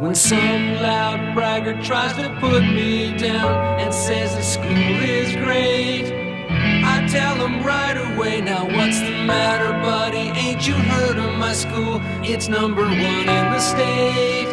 When some loud braggart tries to put me down and says the school is great, I tell him right away, now what's the matter, buddy? Ain't you heard of my school? It's number 1 in the state.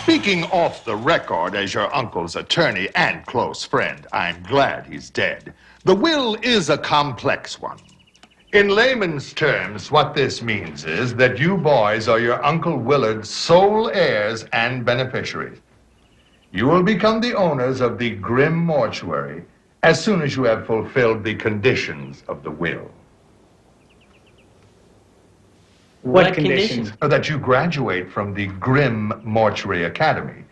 Speaking off the record as your uncle's attorney and close friend, I'm glad he's dead. The will is a complex one. In layman's terms, what this means is that you boys are your Uncle Willard's sole heirs and beneficiaries. You will become the owners of the grim mortuary as soon as you have fulfilled the conditions of the will. What conditions? That you graduate from the Grim Mortuary Academy,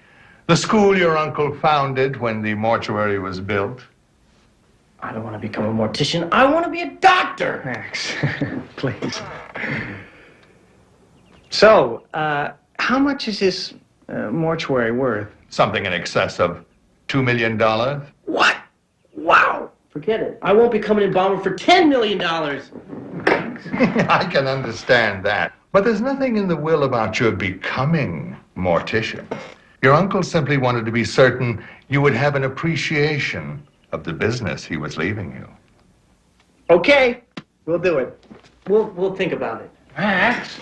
the school your uncle founded when the mortuary was built. I don't want to become a mortician. I want to be a doctor. Max, please. So, how much is this mortuary worth? Something in excess of $2 million. What? Wow. Forget it. I won't be coming in bomber for $10 million. I can understand that. But there's nothing in the will about your becoming mortician. Your uncle simply wanted to be certain you would have an appreciation of the business he was leaving you. Okay, we'll do it. We'll think about it. Max?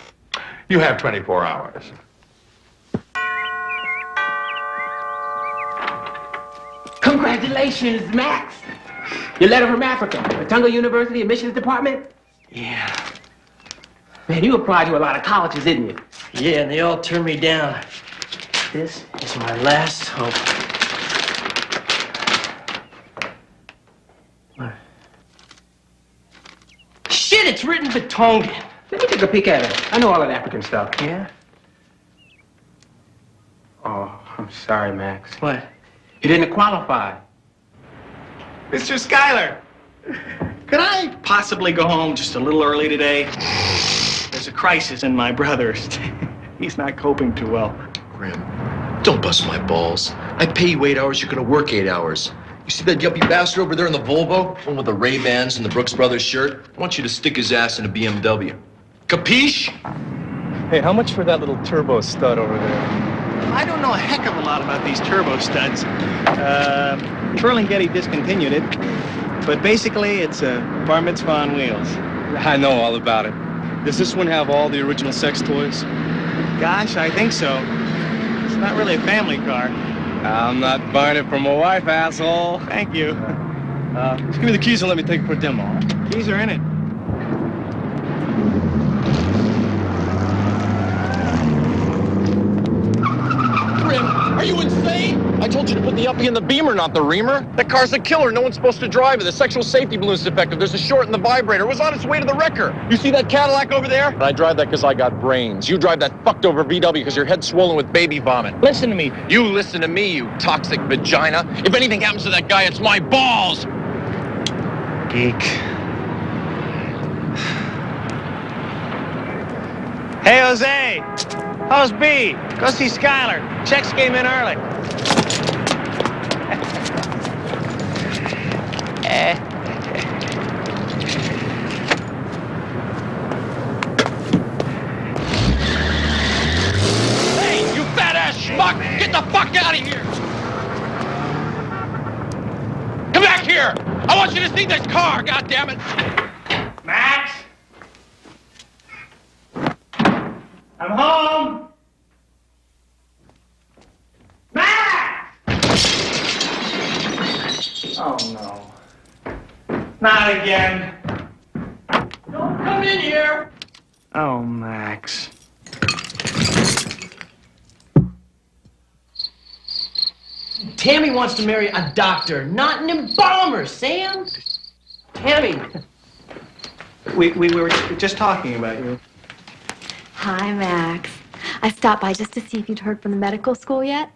You have 24 hours. Congratulations, Max. Your letter from Africa, the Tunga University admissions department? Yeah. Man, you applied to a lot of colleges, didn't you? Yeah, and they all turned me down. This is my last hope. What? Shit, it's written Batongan. Let me take a peek at it. I know all that African stuff. Yeah? Oh, I'm sorry, Max. What? You didn't qualify. Mr. Schuyler, could I possibly go home just a little early today? There's a crisis in my brother. He's not coping too well. Grim, don't bust my balls. I pay you 8 hours, you're gonna work 8 hours. You see that yuppie bastard over there in the Volvo? One with the Ray-Bans and the Brooks Brothers shirt? I want you to stick his ass in a BMW. Capiche? Hey, how much for that little turbo stud over there? I don't know a heck of a lot about these turbo studs. Ferlinghetti discontinued it, but basically it's a bar mitzvah on wheels. I know all about it. Does this one have all the original sex toys? Gosh, I think so. It's not really a family car. I'm not buying it for my wife, asshole. Thank you. Just give me the keys and let me take it for a demo. Keys are in it. Grim, are you insane? I told you to put the uppie in the Beamer, not the Reamer. That car's a killer. No one's supposed to drive it. The sexual safety balloon's defective. There's a short in the vibrator. It was on its way to the wrecker. You see that Cadillac over there? And I drive that because I got brains. You drive that fucked over VW because your head's swollen with baby vomit. Listen to me. You listen to me, you toxic vagina. If anything happens to that guy, it's my balls. Geek. Hey, Jose. How's B? Go see Skylar. Checks came in early. Hey, you fat-ass schmuck! Get the fuck out of here! Come back here! I want you to see this car, goddammit! Max? I'm home! Max! Oh, no. Not again. Don't come in here! Oh, Max. Tammy wants to marry a doctor, not an embalmer, Sam. Tammy. We were just talking about you. Hi, Max. I stopped by just to see if you'd heard from the medical school yet.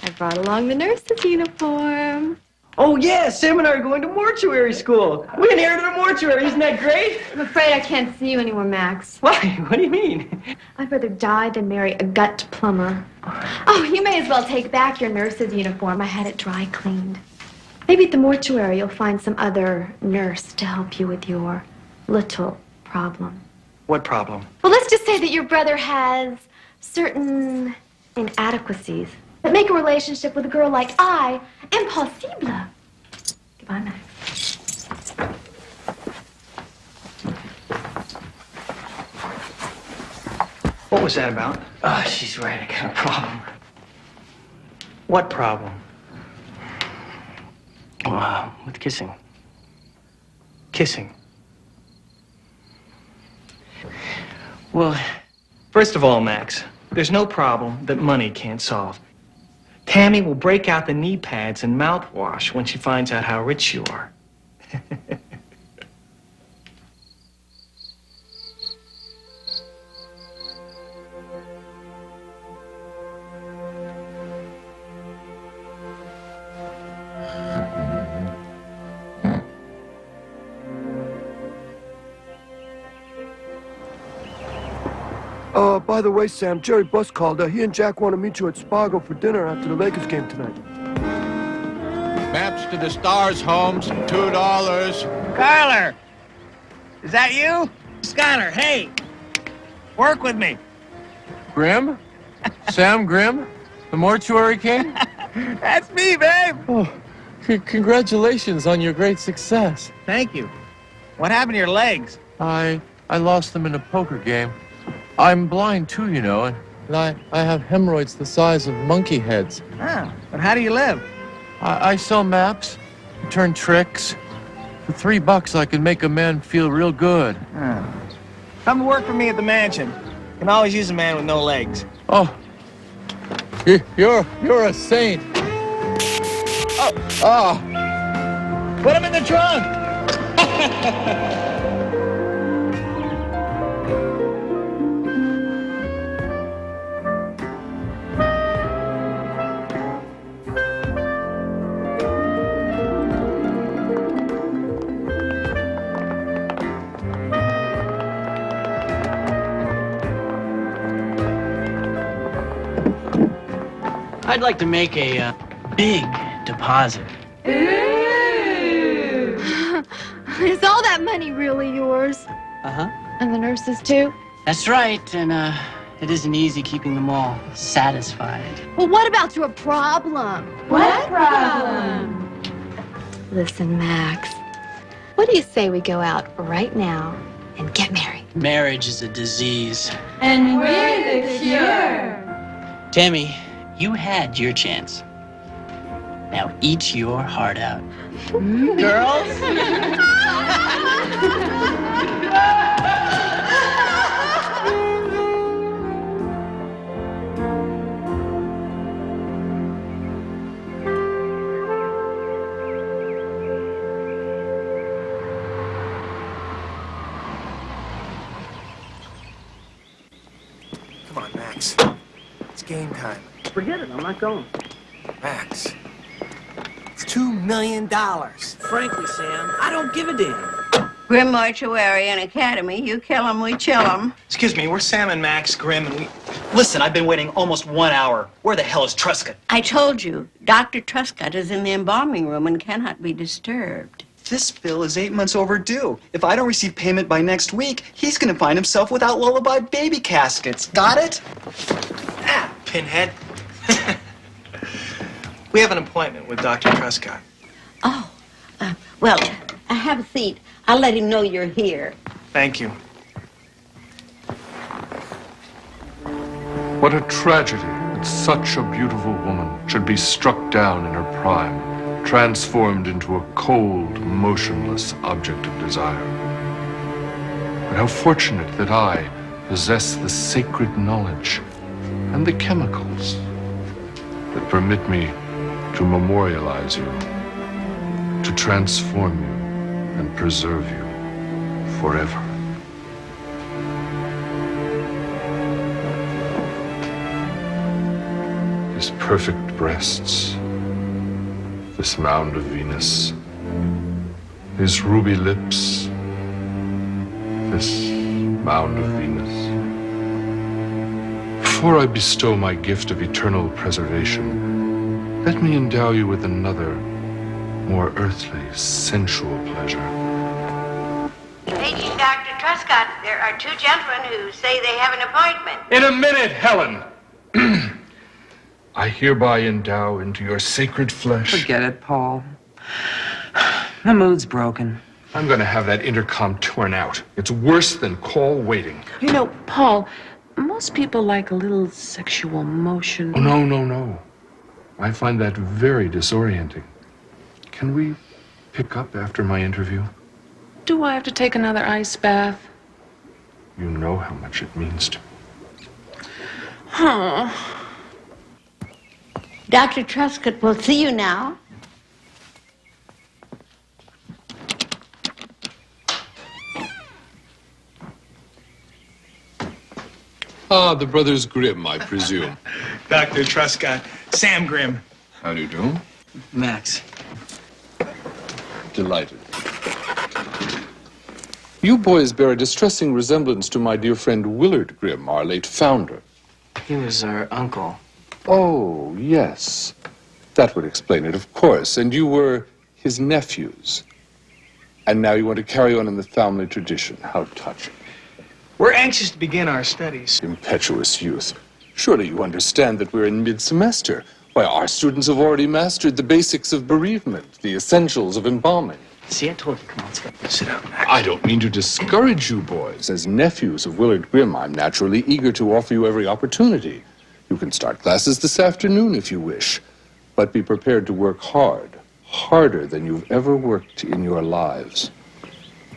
I brought along the nurse's uniform. Oh, yeah, Sam and I are going to mortuary school. We inherited a mortuary. Isn't that great? I'm afraid I can't see you anymore, Max. Why? What do you mean? I'd rather die than marry a gut plumber. Oh, you may as well take back your nurse's uniform. I had it dry cleaned. Maybe at the mortuary you'll find some other nurse to help you with your little problem. What problem? Well, let's just say that your brother has certain inadequacies that make a relationship with a girl like I impossible. Goodbye, Max. What was that about? Oh, she's right. I got a problem. What problem? With kissing. Kissing. Well, First of all, Max, there's no problem that money can't solve. Tammy will break out the knee pads and mouthwash when she finds out how rich you are. By the way, Sam, Jerry Buss called. He and Jack want to meet you at Spargo for dinner after the Lakers game tonight. Maps to the Stars, Holmes, $2. Skylar! Is that you? Skylar, hey! Work with me. Grimm? Sam Grimm? The Mortuary King? That's me, babe! Oh, congratulations on your great success. Thank you. What happened to your legs? I lost them in a poker game. I'm blind too, you know, and I have hemorrhoids the size of monkey heads. Ah, but how do you live? I sell maps, turn tricks. For $3 I can make a man feel real good. Ah. Come to work for me at the mansion. Can always use a man with no legs. Oh, you're a saint. Oh. Put him in the trunk! I'd like to make a big deposit. Ooh. Is all that money really yours? Uh-huh. And the nurses too? That's right, and it isn't easy keeping them all satisfied. Well, what about your problem? What problem? Listen, Max. What do you say we go out right now and get married? Marriage is a disease. And we're the cure. Tammy, you had your chance. Now eat your heart out. Girls? Max, it's game time. Forget it, I'm not going. Max, it's $2 million. Frankly, Sam, I don't give a damn. Grim Mortuary and Academy. You kill 'em, we chill 'em. Excuse me, we're Sam and Max Grimm, and we... Listen, I've been waiting almost 1 hour. Where the hell is Truscott? I told you, Dr. Truscott is in the embalming room and cannot be disturbed. This bill is 8 months overdue. If I don't receive payment by next week, he's gonna find himself without lullaby baby caskets. Got it? Ah, pinhead. We have an appointment with Dr. Truscott. Oh, well, have a seat. I'll let him know you're here. Thank you. What a tragedy that such a beautiful woman should be struck down in her prime, transformed into a cold, motionless object of desire. But how fortunate that I possess the sacred knowledge and the chemicals that permit me to memorialize you, to transform you and preserve you forever. His perfect breasts, this mound of Venus, his ruby lips, this mound of Venus. Before I bestow my gift of eternal preservation, let me endow you with another, more earthly, sensual pleasure. Paging Dr. Truscott, there are two gentlemen who say they have an appointment. In a minute, Helen! I hereby endow into your sacred flesh. Forget it, Paul. The mood's broken. I'm gonna have that intercom torn out. It's worse than call waiting. You know, Paul, most people like a little sexual motion. Oh, no. I find that very disorienting. Can we pick up after my interview? Do I have to take another ice bath? You know how much it means to me. Huh. Dr. Truscott will see you now. Ah, the brothers Grimm, I presume. Dr. Truscott, Sam Grimm. How do you do? Max. Delighted. You boys bear a distressing resemblance to my dear friend Willard Grimm, our late founder. He was our uncle. Oh, yes. That would explain it, of course. And you were his nephews. And now you want to carry on in the family tradition. How touching. We're anxious to begin our studies. Impetuous youth. Surely you understand that we're in mid-semester. Why, our students have already mastered the basics of bereavement, the essentials of embalming. See, I told you, come on, sit down. I don't mean to discourage you boys. As nephews of Willard Grimm, I'm naturally eager to offer you every opportunity. You can start classes this afternoon if you wish, but be prepared to work hard, harder than you've ever worked in your lives.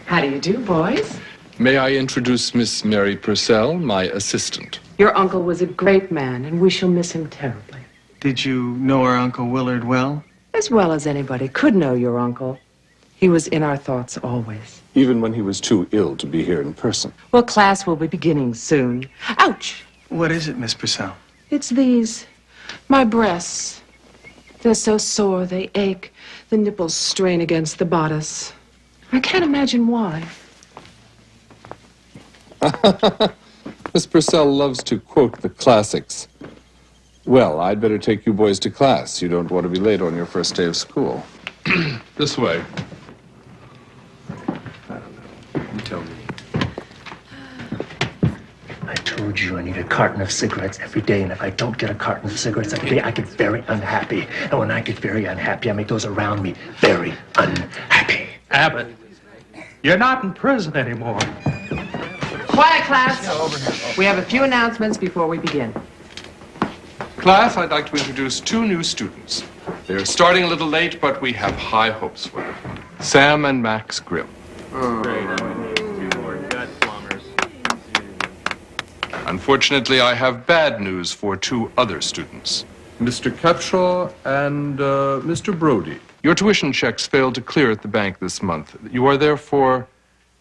How do you do, boys? May I introduce Miss Mary Purcell, my assistant? Your uncle was a great man, and we shall miss him terribly. Did you know our Uncle Willard well? As well as anybody could know your uncle. He was in our thoughts always. Even when he was too ill to be here in person. Well, class will be beginning soon. Ouch! What is it, Miss Purcell? It's these. My breasts. They're so sore, they ache. The nipples strain against the bodice. I can't imagine why. Miss Purcell loves to quote the classics. Well, I'd better take you boys to class. You don't want to be late on your first day of school. This way. You tell me. I told you I need a carton of cigarettes every day, and if I don't get a carton of cigarettes every day, I get very unhappy. And when I get very unhappy, I make those around me very unhappy. Abbott, you're not in prison anymore. Quiet, class. We have a few announcements before we begin. Class, I'd like to introduce two new students. They're starting a little late, but we have high hopes for them. Sam and Max Grimm. Unfortunately, I have bad news for two other students. Mr. Capshaw and Mr. Brody. Your tuition checks failed to clear at the bank this month. You are therefore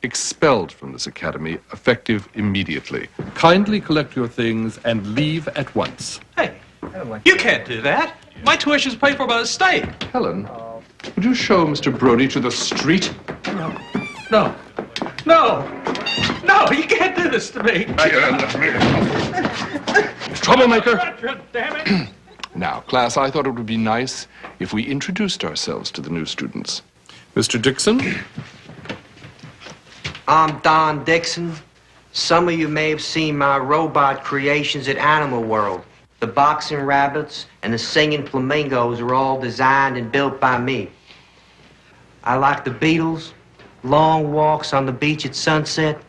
expelled from this academy, effective immediately. Kindly collect your things and leave at once. Hey, you can't do that. My tuition's paid for by the state. Helen, would you show Mr. Brody to the street? No, you can't do this to me. Troublemaker! Damn it. Now, class, I thought it would be nice if we introduced ourselves to the new students. Mr. Dixon? I'm Don Dixon. Some of you may have seen my robot creations at Animal World. The boxing rabbits and the singing flamingos are all designed and built by me. I like the Beatles, long walks on the beach at sunset,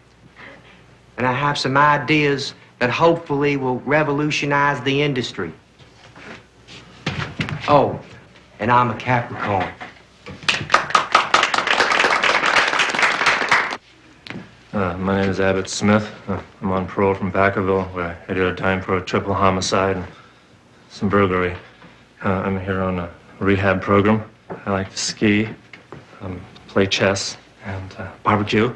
and I have some ideas that hopefully will revolutionize the industry. Oh, and I'm a Capricorn. My name is Abbott Smith. I'm on parole from Vacaville, where I did a time for a triple homicide and some burglary. I'm here on a rehab program. I like to ski, play chess, and barbecue.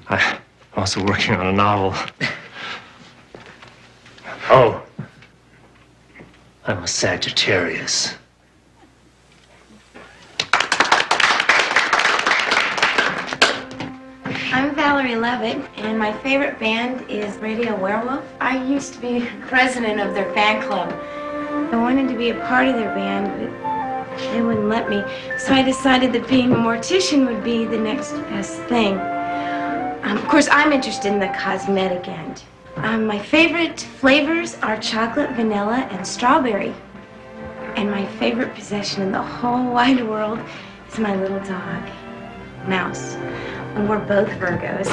I'm also working on a novel. Oh, I'm a Sagittarius. I'm Valerie Levitt, and my favorite band is Radio Werewolf. I used to be president of their fan club. I wanted to be a part of their band, but they wouldn't let me. So I decided that being a mortician would be the next best thing. Of course, I'm interested in the cosmetic end. My favorite flavors are chocolate, vanilla, and strawberry. And my favorite possession in the whole wide world is my little dog, Mouse. And we're both Virgos.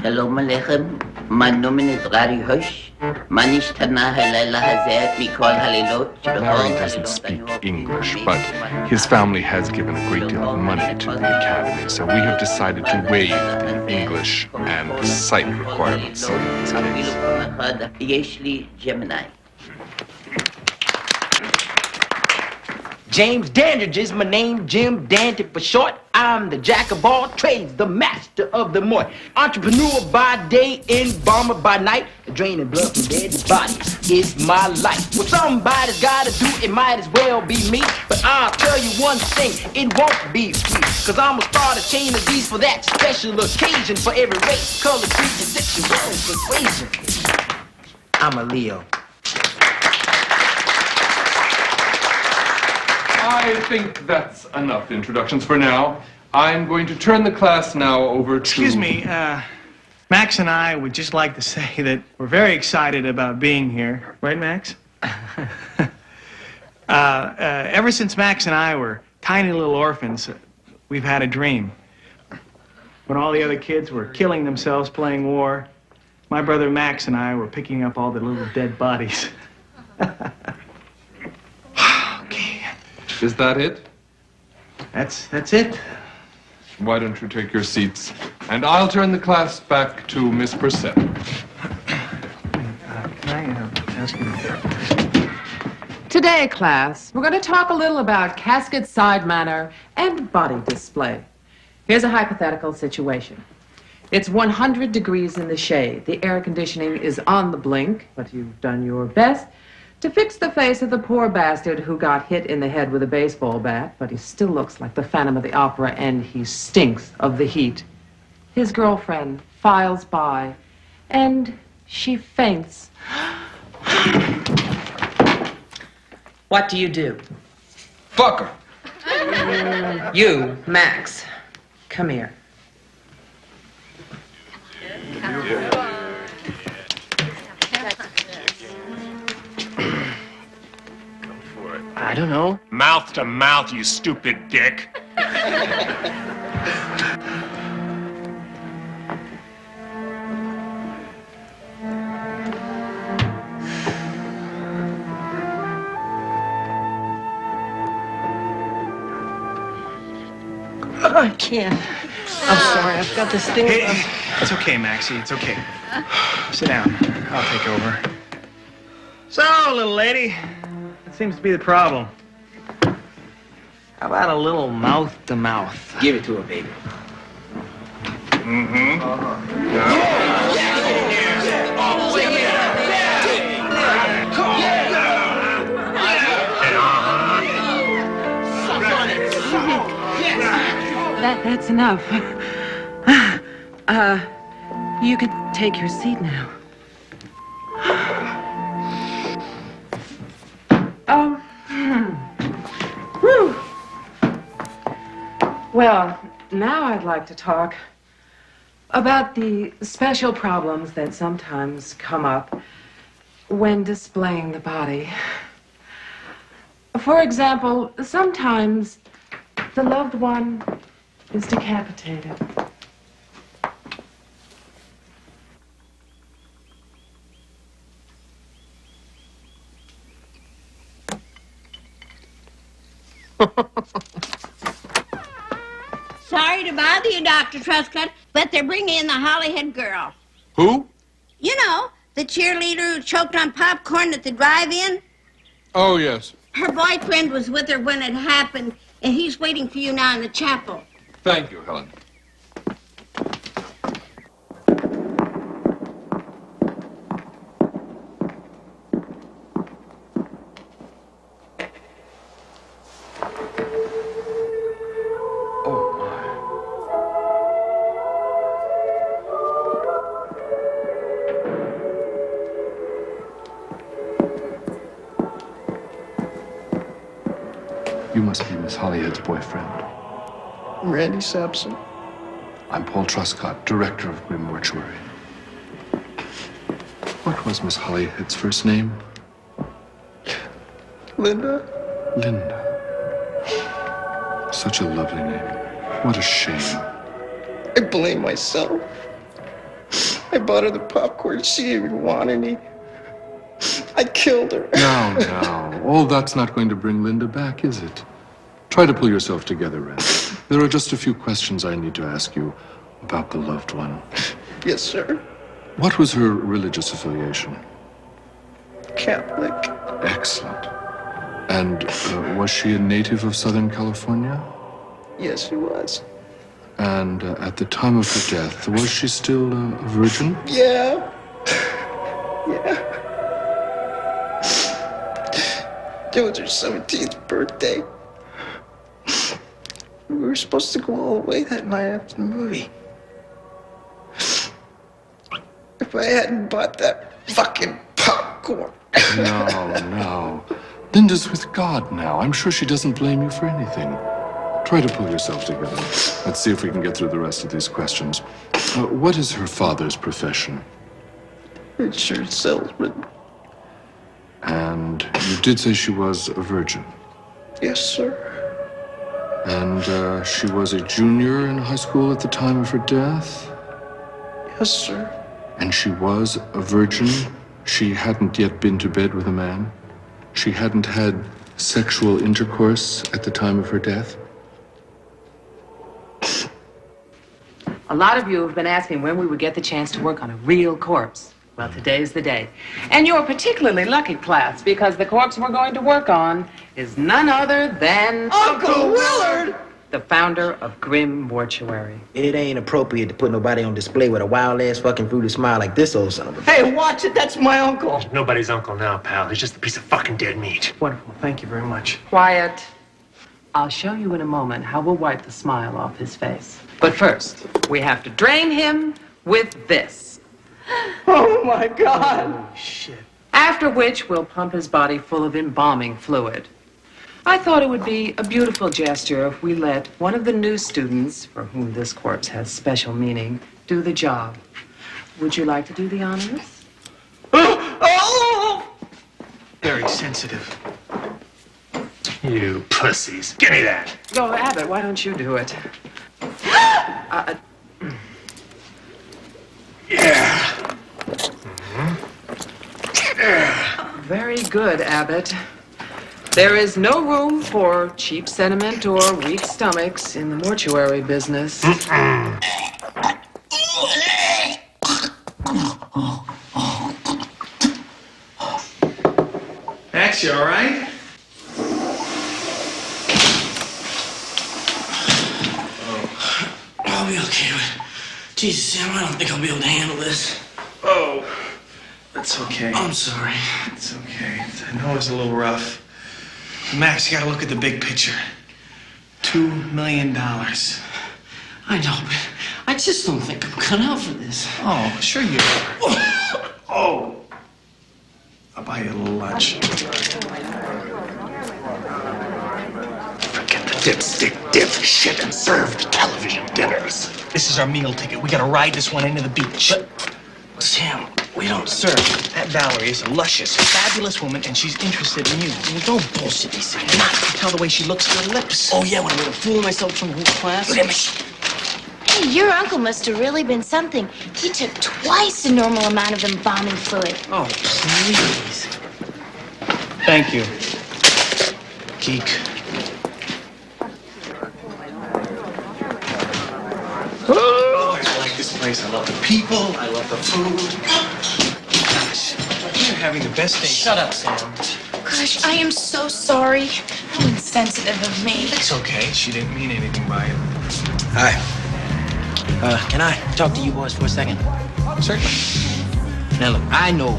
Shalom Aleichem. Mein Name is Rari Hush. Manish Tana Halala Hazet Mikol Halilot. Larry doesn't speak English, but his family has given a great deal of money to the academy, so we have decided to waive the English and sight requirements in this case. Yeshli Gemini. James Dandridge is my name, Jim Dandy for short. I'm the jack of all trades, the master of the mort. Entrepreneur by day, embalmer by night. Draining blood from dead bodies is my life. Well, somebody's gotta do it, might as well be me. But I'll tell you one thing, it won't be free. Cause I'ma start a chain of these for that special occasion. For every race, color, creed, and sexual persuasion. I'm a Leo. I think that's enough introductions for now. I'm going to turn the class now over to... Excuse me, Max and I would just like to say that we're very excited about being here. Right, Max? Ever since Max and I were tiny little orphans, we've had a dream. When all the other kids were killing themselves playing war, my brother Max and I were picking up all the little dead bodies. Is that it? That's it. Why don't you take your seats? And I'll turn the class back to Miss Purcell. Can I ask you? Today, class, we're going to talk a little about casket side manner and body display. Here's a hypothetical situation. It's 100 degrees in the shade. The air conditioning is on the blink, but you've done your best to fix the face of the poor bastard who got hit in the head with a baseball bat, but he still looks like the Phantom of the Opera, and he stinks of the heat. His girlfriend files by, and she faints. What do you do? Fuck her. You, Max, come here. I don't know. Mouth to mouth, you stupid dick. I can't. I'm sorry, I've got this thing. Hey, it's okay, Maxie, it's okay. Sit down. I'll take over. So, little lady, that seems to be the problem. How about a little mouth to mouth? Give it to her, baby. That's enough. You could take your seat now. Whew. Well, now I'd like to talk about the special problems that sometimes come up when displaying the body. For example, sometimes the loved one is decapitated. Sorry to bother you, Dr. Truscott, but they're bringing in the Hollyhead girl. Who? You know, the cheerleader who choked on popcorn at the drive-in. Oh, yes. Her boyfriend was with her when it happened, and he's waiting for you now in the chapel. Thank you, Helen. You must be Miss Hollyhead's boyfriend. Randy Sampson. I'm Paul Truscott, director of Grim Mortuary. What was Miss Hollyhead's first name? Linda. Linda. Such a lovely name. What a shame. I blame myself. I bought her the popcorn she didn't even want any. I killed her. Now. All that's not going to bring Linda back, is it? Try to pull yourself together, Randy. There are just a few questions I need to ask you about the loved one. Yes, sir. What was her religious affiliation? Catholic. Excellent. And was she a native of Southern California? Yes, she was. And at the time of her death, was she still a virgin? Yeah. Yeah. It was her 17th birthday. We were supposed to go all the way that night after the movie. If I hadn't bought that fucking popcorn. No. Linda's with God now. I'm sure she doesn't blame you for anything. Try to pull yourself together. Let's see if we can get through the rest of these questions. What is her father's profession? Insurance salesman. And you did say she was a virgin? Yes, sir. And she was a junior in high school at the time of her death? Yes, sir. And she was a virgin? She hadn't yet been to bed with a man? She hadn't had sexual intercourse at the time of her death? A lot of you have been asking when we would get the chance to work on a real corpse. Well, today's the day. And you're particularly lucky, class, because the corpse we're going to work on is none other than... Uncle Willard! The founder of Grim Mortuary. It ain't appropriate to put nobody on display with a wild-ass fucking fruity smile like this old son of a... Hey, watch it. That's my uncle. He's nobody's uncle now, pal. He's just a piece of fucking dead meat. Wonderful. Thank you very much. Quiet. I'll show you in a moment how we'll wipe the smile off his face. But first, we have to drain him with this. Oh, my God. Holy shit. After which, we'll pump his body full of embalming fluid. I thought it would be a beautiful gesture if we let one of the new students, for whom this corpse has special meaning, do the job. Would you like to do the honors? Very sensitive. You pussies. Give me that. Oh, Abbott, why don't you do it? Yeah. Very good, Abbott. There is no room for cheap sentiment or weak stomachs in the mortuary business. Max, you all right? I'll be okay, but Jesus, Sam, I don't think I'll be able to handle this. Oh, that's okay. I'm sorry. It's okay. I know it's a little rough. Max, you gotta look at the big picture. $2 million. I know, but I just don't think I'm cut out for this. Oh, sure you are. Oh. I'll buy you a little lunch. Forget the dipstick shit and serve the television dinners. This is our meal ticket. We gotta ride this one into the beach. But, Sam, we don't... Sir, that Valerie is a luscious, fabulous woman, and she's interested in you. Well, don't bullshit me, Sam. Not to tell the way she looks through her lips. Oh, yeah, when I'm gonna fool myself from group class? Look at me. Hey, your uncle must have really been something. He took twice the normal amount of embalming fluid. Oh, please. Thank you, geek. Oh, I like this place. I love the people. I love the food. Gosh, you're having the best day. Shut up, Sam. Gosh, I am so sorry. How insensitive of me. It's okay. She didn't mean anything by it. Hi. Can I talk to you boys for a second? Certainly. Now, look, I know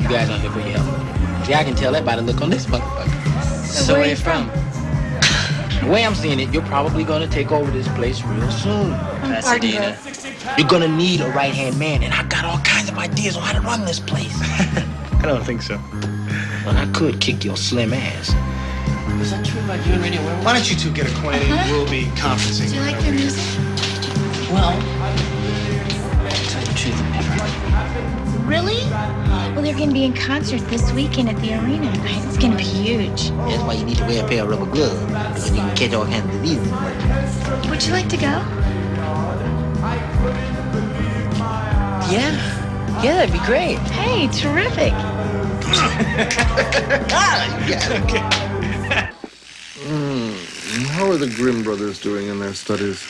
you guys aren't here for your help. See, I can tell that by the look on this motherfucker. So where are you from? The way I'm seeing it, you're probably gonna take over this place real soon. Pasadena. You're gonna need a right-hand man, and I got all kinds of ideas on how to run this place. I don't think so. Well, I could kick your slim ass. Is that true about you and Radio Werewolf? Why don't you two get acquainted? We'll be conferencing. Do you like their music? Well, to tell you the truth, I've never. Really? Well, they're going to be in concert this weekend at the arena. It's going to be huge. That's why you need to wear a pair of rubber gloves, because you can catch all kinds of diseases. Would you like to go? Yeah, that'd be great. Hey, terrific. How are the Grimm brothers doing in their studies?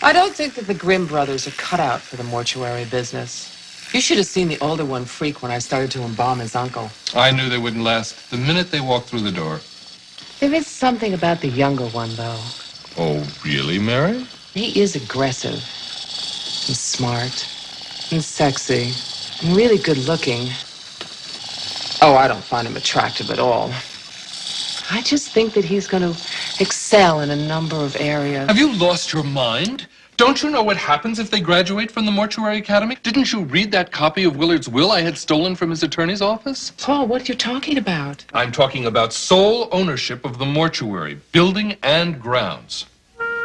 I don't think that the Grimm brothers are cut out for the mortuary business. You should have seen the older one freak when I started to embalm his uncle. I knew they wouldn't last the minute they walked through the door. There is something about the younger one, though. Oh, really, Mary? He is aggressive and smart and sexy and really good looking. Oh, I don't find him attractive at all. I just think that he's going to excel in a number of areas. Have you lost your mind? Don't you know what happens if they graduate from the Mortuary Academy? Didn't you read that copy of Willard's will I had stolen from his attorney's office? Paul, what are you talking about? I'm talking about sole ownership of the mortuary, building and grounds.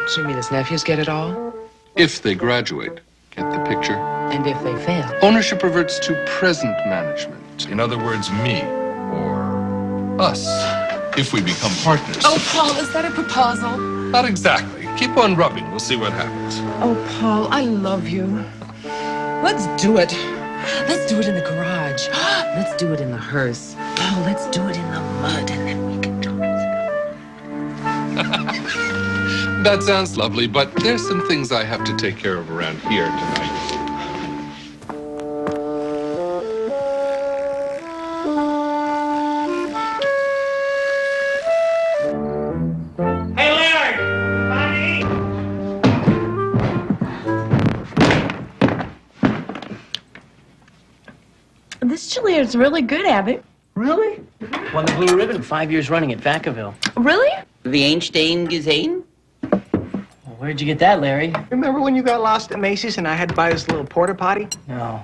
So you mean his nephews get it all? If they graduate. Get the picture? And if they fail? Ownership reverts to present management. In other words, me or us, if we become partners. Oh, Paul, is that a proposal? Not exactly. Keep on rubbing. We'll see what happens. Oh, Paul, I love you. Let's do it. Let's do it in the garage. Let's do it in the hearse. Oh, let's do it in the mud, and then we can do it. That sounds lovely, but there's some things I have to take care of around here tonight. This chili is really good, Abbott. Really? Won the Blue Ribbon 5 years running at Vacaville. Really? The Einstein gesehen? Well, where'd you get that, Larry? Remember when you got lost at Macy's and I had to buy this little porta potty? No.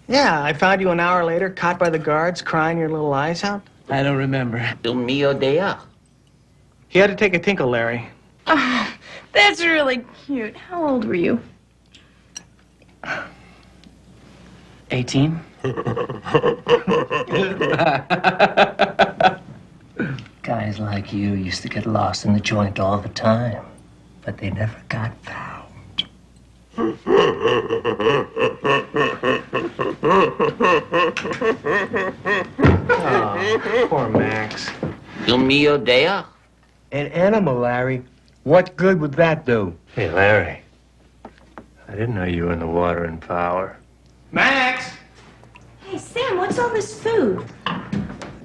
Yeah, I found you an hour later, caught by the guards, crying your little eyes out. I don't remember. El mío de ella. He had to take a tinkle, Larry. Oh, that's really cute. How old were you? 18? Guys like you used to get lost in the joint all the time, but they never got found. Oh, poor Max. El mío de ella. An animal, Larry. What good would that do? Hey, Larry. I didn't know you were in the water and power. Max! Hey, Sam, what's all this food?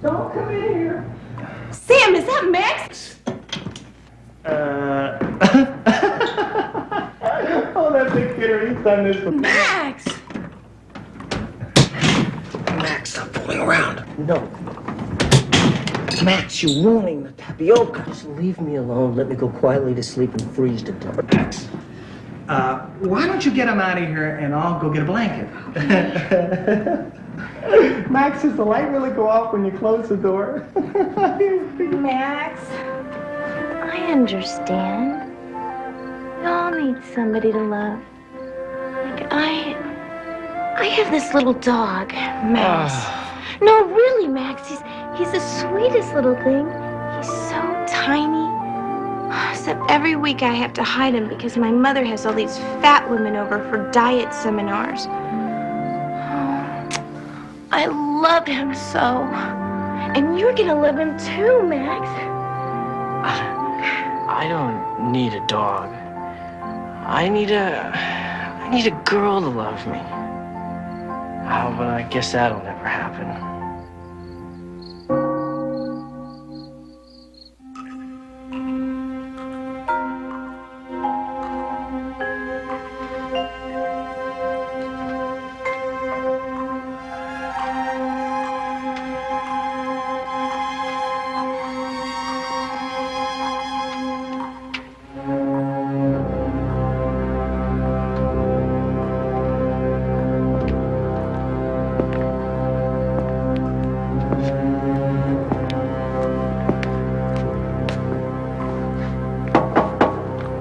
Don't come in here. Sam, is that Max? Oh, that's a Skinner, he's done this before. Max! Max, stop fooling around. No. Max, you're ruining the tapioca. Just leave me alone. Let me go quietly to sleep and freeze to death. Max, why don't you get him out of here and I'll go get a blanket? Max, does the light really go off when you close the door? Max, I understand. We all need somebody to love. Like I have this little dog, Max. No, really, Max. He's the sweetest little thing. He's so tiny. Except every week I have to hide him because my mother has all these fat women over for diet seminars. I love him so. And you're gonna love him too, Max. I don't need a dog. I need a girl to love me. Oh, but I guess that'll never happen.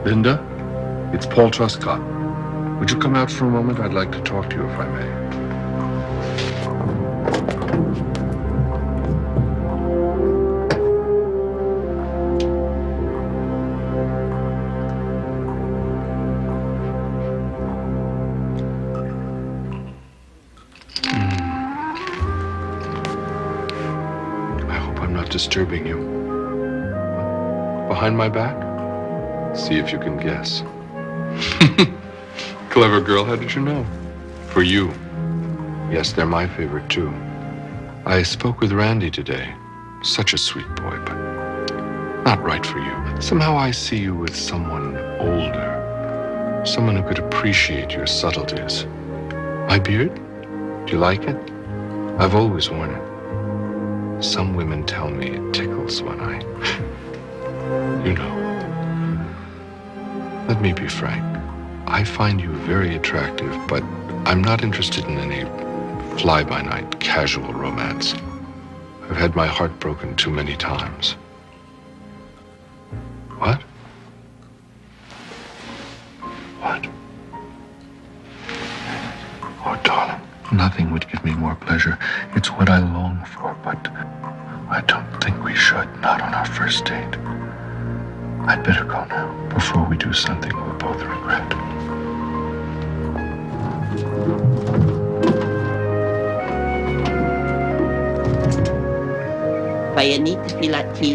Linda, it's Paul Truscott. Would you come out for a moment? I'd like to talk to you if I may. I hope I'm not disturbing you. Behind my back? See if you can guess. Clever girl, how did you know? For you. Yes, they're my favorite too. I spoke with Randy today. Such a sweet boy, but not right for you. Somehow I see you with someone older. Someone who could appreciate your subtleties. My beard? Do you like it? I've always worn it. Some women tell me it tickles when I... You know. Let me be frank. I find you very attractive, but I'm not interested in any fly-by-night casual romance. I've had my heart broken too many times. What? What? Oh, darling, nothing would give me more pleasure. It's what I long for, but I don't think we should, not on our first date. I'd better go now, before we do something we'll both regret. Vayanit filati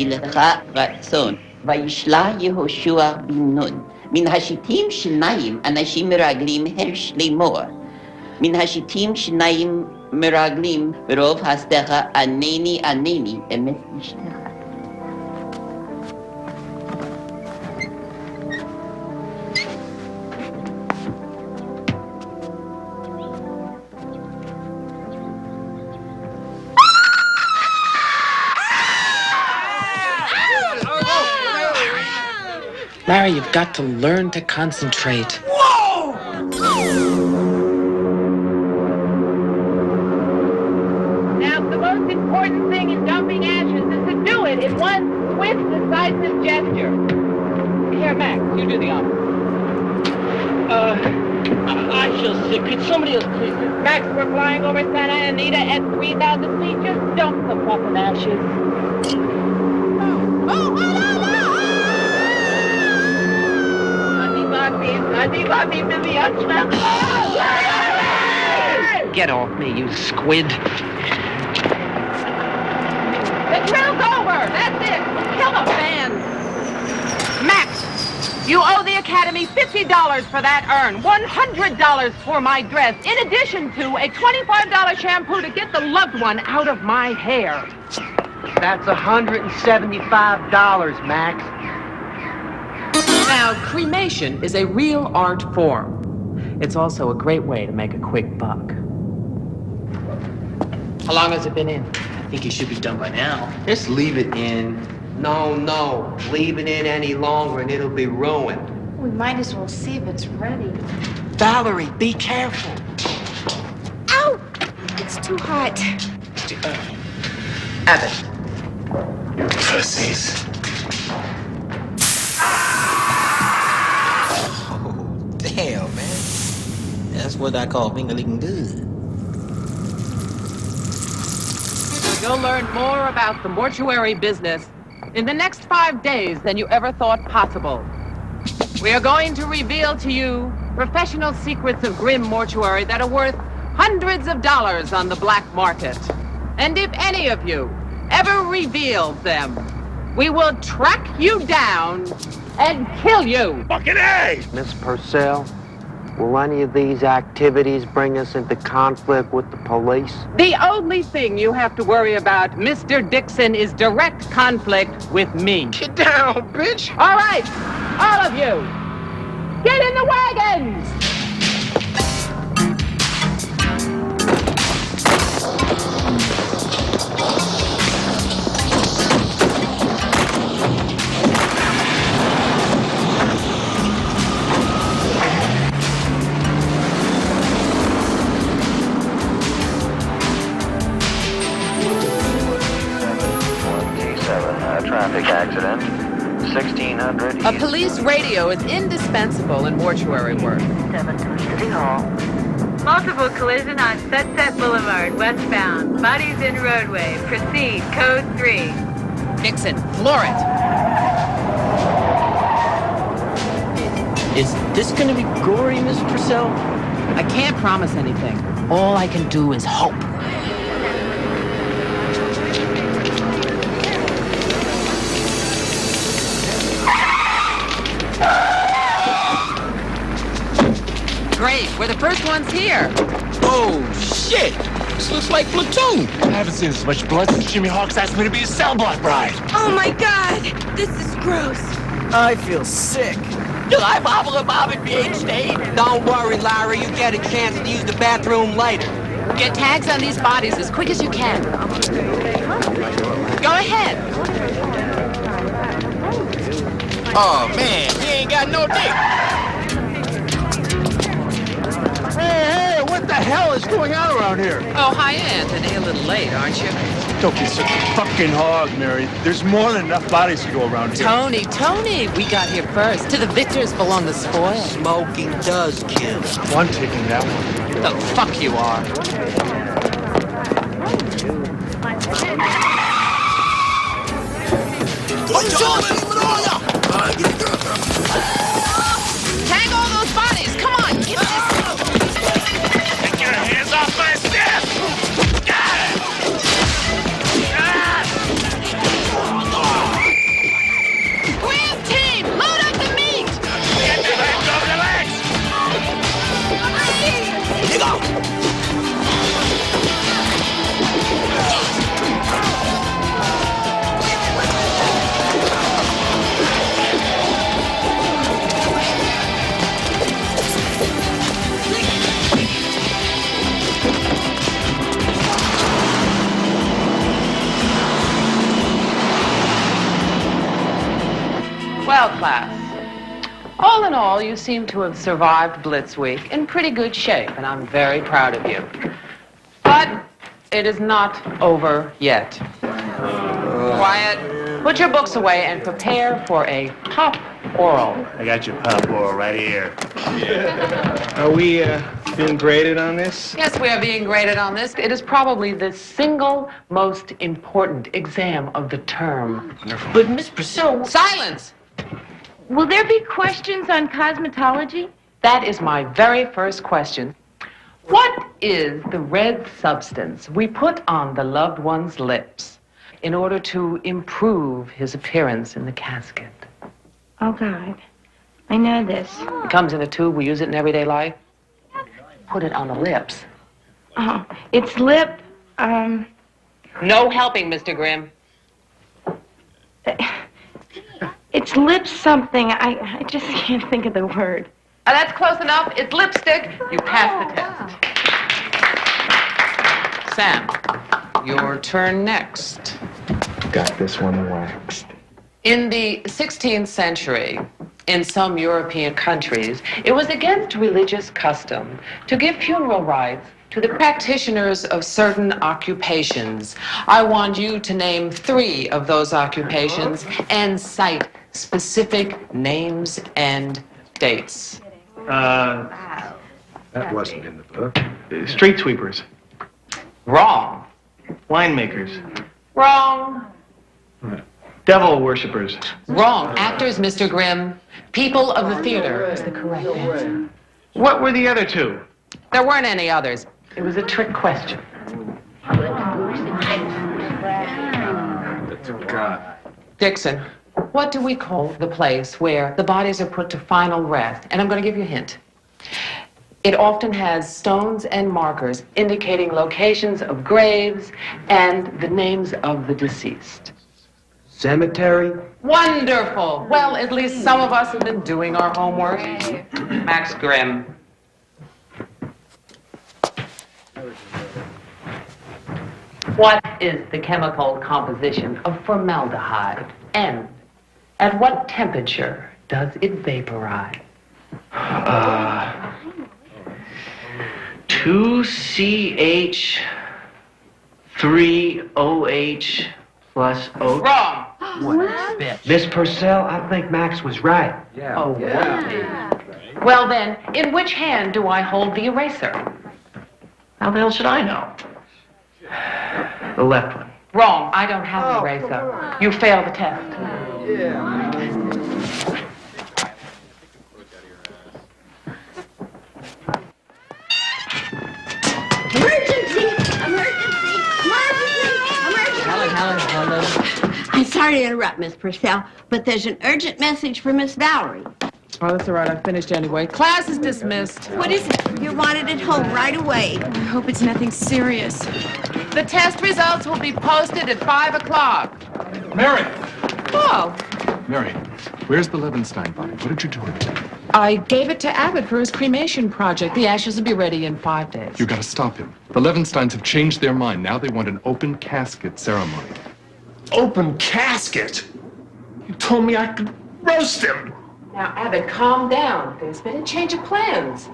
lecha ratzon. Vayishla Yehoshua bin Nun. Min hashitim shnayim anashim meraglim hersh lemor. Min hashitim shnayim meraglim rov hastecha aneni emet nishtecha. Larry, you've got to learn to concentrate. Whoa! Now, the most important thing in dumping ashes is to do it in one swift, decisive gesture. Here, Max, you do the honor. I feel sick. Could somebody else please? Max, we're flying over Santa Anita at 3,000 feet. Just dump the fucking ashes. Get off me, you squid. The drill's over. That's it. Kill the fans. Max, you owe the Academy $50 for that urn, $100 for my dress, in addition to a $25 shampoo to get the loved one out of my hair. That's $175, Max. Now, Now, cremation is a real art form. It's also a great way to make a quick buck. How long has it been in? I think it should be done by now. Just leave it in. No. Leave it in any longer and it'll be ruined. We might as well see if it's ready. Valerie, be careful. Ow! It's too hot. Abbott. You pussies. Oh, damn, man. That's what I call finger-licking good. You'll learn more about the mortuary business in the next 5 days than you ever thought possible. We are going to reveal to you professional secrets of grim mortuary that are worth hundreds of dollars on the black market. And if any of you ever reveals them, we will track you down and kill you. Fucking A! Miss Purcell, will any of these activities bring us into conflict with the police? The only thing you have to worry about, Mr. Dixon, is direct conflict with me. Get down, bitch! All right, all of you, get in the wagons! Traffic accident, 1600 A police radio is indispensable in mortuary work. 7 to City Hall. Multiple collision on Sunset Boulevard, westbound. Bodies in roadway. Proceed, code 3. Dixon, floor it. Is this gonna be gory, Miss Purcell? I can't promise anything. All I can do is hope. Great, we're the first ones here. Oh, shit! This looks like Platoon. I haven't seen this much blood since Jimmy Hawks asked me to be a cell block bride. Oh my God! This is gross. I feel sick. Do I bobble a bob at BH8? Don't worry, Larry. You get a chance to use the bathroom later. Get tags on these bodies as quick as you can. Go ahead. Oh, man, he ain't got no dick. Hey, what the hell is going on around here? Oh, hi, Anthony. A little late, aren't you? Don't be such a fucking hog, Mary. There's more than enough bodies to go around here. Tony, we got here first. To the victors belong the spoil. Smoking does kill. Well, I'm taking that one. The fuck you are. Tag all those bodies. Come on, get this. Get your hands off my staff! Grab team, load up the meat. Get the legs off the legs! Here you go. Well, class, all in all, you seem to have survived Blitz Week in pretty good shape, and I'm very proud of you. But it is not over yet. Quiet. Put your books away and prepare for a pop oral. I got your pop oral right here. Are we being graded on this? Yes, we are being graded on this. It is probably the single most important exam of the term. But Miss Purcell... Silence! Will there be questions on cosmetology? That is my very first question. What is the red substance we put on the loved one's lips in order to improve his appearance in the casket? Oh, God. I know this. It comes in a tube. We use it in everyday life. Put it on the lips. Oh, it's lip, No helping, Mr. Grimm. It's lip something. I just can't think of the word. That's close enough. It's lipstick. You passed the test. Sam, your turn next. Got this one waxed. In the 16th century, in some European countries, it was against religious custom to give funeral rites to the practitioners of certain occupations. I want you to name 3 of those occupations and cite specific names and dates. That wasn't in the book. Street sweepers. Wrong. Winemakers. Wrong. Devil worshippers. Wrong. Actors, Mr. Grimm. People of the theater is the correct answer. What were the other 2? There weren't any others. It was a trick question. Dixon, what do we call the place where the bodies are put to final rest? And I'm going to give you a hint. It often has stones and markers indicating locations of graves and the names of the deceased. Cemetery? Wonderful. Well, at least some of us have been doing our homework. Max Grimm. What is the chemical composition of formaldehyde? And at what temperature does it vaporize? 2CH3OH plus O. Wrong. Miss Purcell, I think Max was right. Oh, well then, in which hand do I hold the eraser? How the hell should I know? The left one. Wrong. I don't have an eraser. You failed the test. Emergency! Emergency! Emergency! Emergency! Helen. I'm sorry to interrupt, Miss Purcell, but there's an urgent message for Miss Valerie. Oh, that's all right. I finished anyway. Class is dismissed. What is it? You're wanted at home right away. I hope it's nothing serious. The test results will be posted at 5 o'clock. Mary! Oh, Mary, where's the Levenstein body? What did you do with it? I gave it to Abbott for his cremation project. The ashes will be ready in 5 days. You gotta stop him. The Levensteins have changed their mind. Now they want an open casket ceremony. Open casket? You told me I could roast him. Now, Abbott, calm down. There's been a change of plans.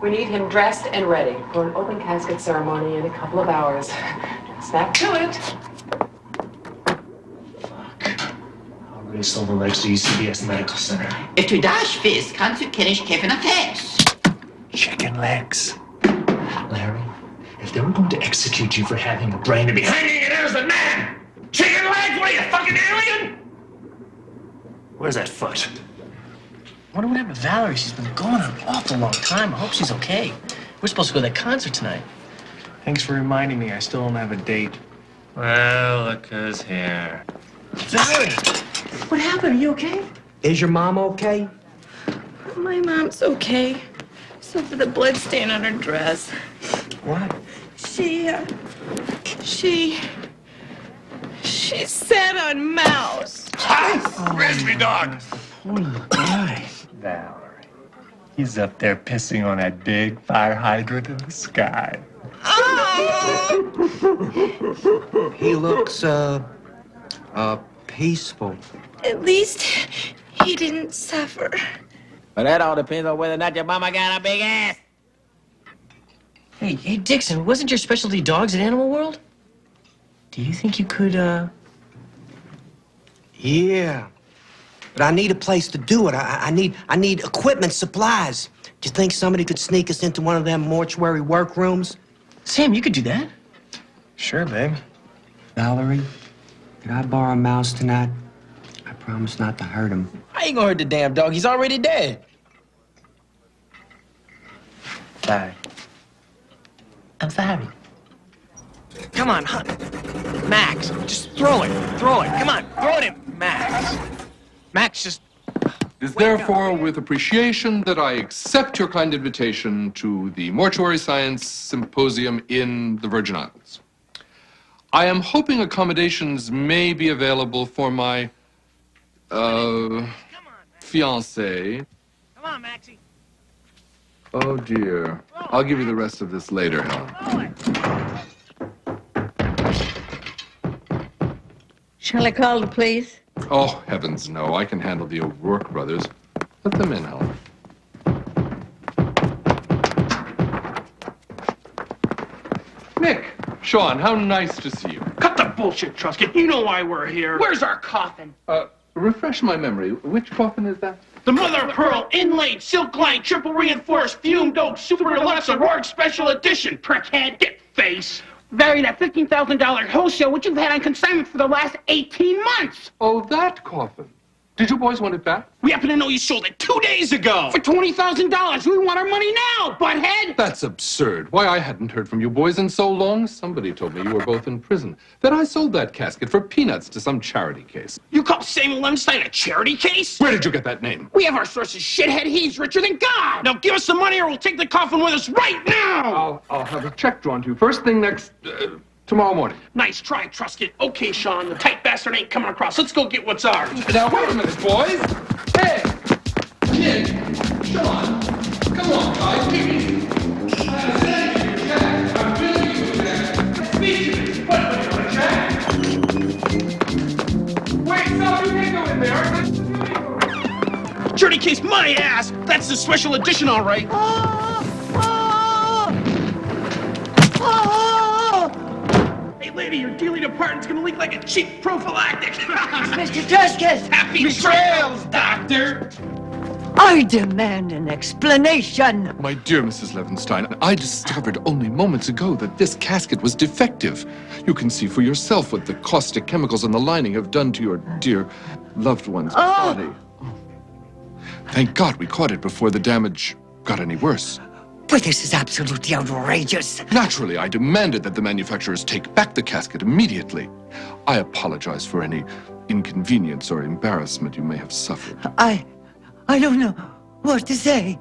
We need him dressed and ready for an open casket ceremony in a couple of hours. Snap to it. Already sold the legs to UCBS Medical Center. If du das willst, kannst du Kennisch Kevin a Fish. Chicken legs. Larry, if they were going to execute you for having a brain to be hanging it as a man, chicken legs? What are you, fucking alien? Where's that foot? What happened with Valerie? She's been gone an awful long time. I hope she's okay. We're supposed to go to that concert tonight. Thanks for reminding me. I still don't have a date. Well, look who's here. Valerie! What happened? Are you okay? Is your mom okay? My mom's okay. Except for the blood stain on her dress. What? She sat on Mouse. Ha! Frisbee dog! Poor little guy. Valerie. He's up there pissing on that big fire hydrant in the sky. He looks, peaceful. At least he didn't suffer. But that all depends on whether or not your mama got a big ass. Hey, Dixon, wasn't your specialty dogs at Animal World? Do you think you could, Yeah. But I need a place to do it. I need equipment, supplies. Do you think somebody could sneak us into one of them mortuary workrooms? Sam, you could do that. Sure, babe. Valerie, could I borrow a mouse tonight? I promise not to hurt him. I ain't gonna hurt the damn dog. He's already dead. Bye. I'm sorry. Come on, Hunt. Max, just throw it. Throw it. Come on, throw it in. Max. Max, just... It is therefore with appreciation that I accept your kind invitation to the Mortuary Science Symposium in the Virgin Islands. I am hoping accommodations may be available for my Fiancé. Come on, Maxie. Oh, dear. I'll give you the rest of this later, Helen. Shall I call the police? Oh, heavens, no. I can handle the O'Rourke brothers. Let them in, Helen. Nick, Sean, how nice to see you. Cut the bullshit, Truscott. You know why we're here. Where's our coffin? Refresh my memory. Which coffin is that? The mother of pearl, inlaid, silk line, triple reinforced, fumed oak, super deluxe, O'Rourke special edition. Prickhead, get face. Valued at $15,000 wholesale, which you've had on consignment for the last 18 months. Oh, that coffin. Did you boys want it back? We happen to know you sold it 2 days ago for $20,000. We want our money now, butthead. That's absurd. Why, I hadn't heard from you boys in so long. Somebody told me you were both in prison. That I sold that casket for peanuts to some charity case. You call Samuel Levinstein a charity case? Where did you get that name? We have our sources, shithead. He's richer than God. Now give us the money or we'll take the coffin with us right now. I'll have a check drawn to you first thing tomorrow morning. Nice try, Truscott. Okay, Sean, the tight bastard ain't coming across. Let's go get what's ours. Now, wait a minute, boys. Hey! Nick! Sean! Come on, guys, give me. I'm sending you a check. I'm billing you a check. Speak to me. What are you on a check? Wait, so you can't go in there. Charity case, my ass. That's the special edition, all right. Hey, lady, your dealing department's gonna leak like a cheap prophylactic. Mr. Truscott! Happy trails, doctor! I demand an explanation. My dear Mrs. Levinstein, I discovered only moments ago that this casket was defective. You can see for yourself what the caustic chemicals in the lining have done to your dear loved one's body. Thank God we caught it before the damage got any worse. But this is absolutely outrageous. Naturally, I demanded that the manufacturers take back the casket immediately. I apologize for any inconvenience or embarrassment you may have suffered. I don't know what to say.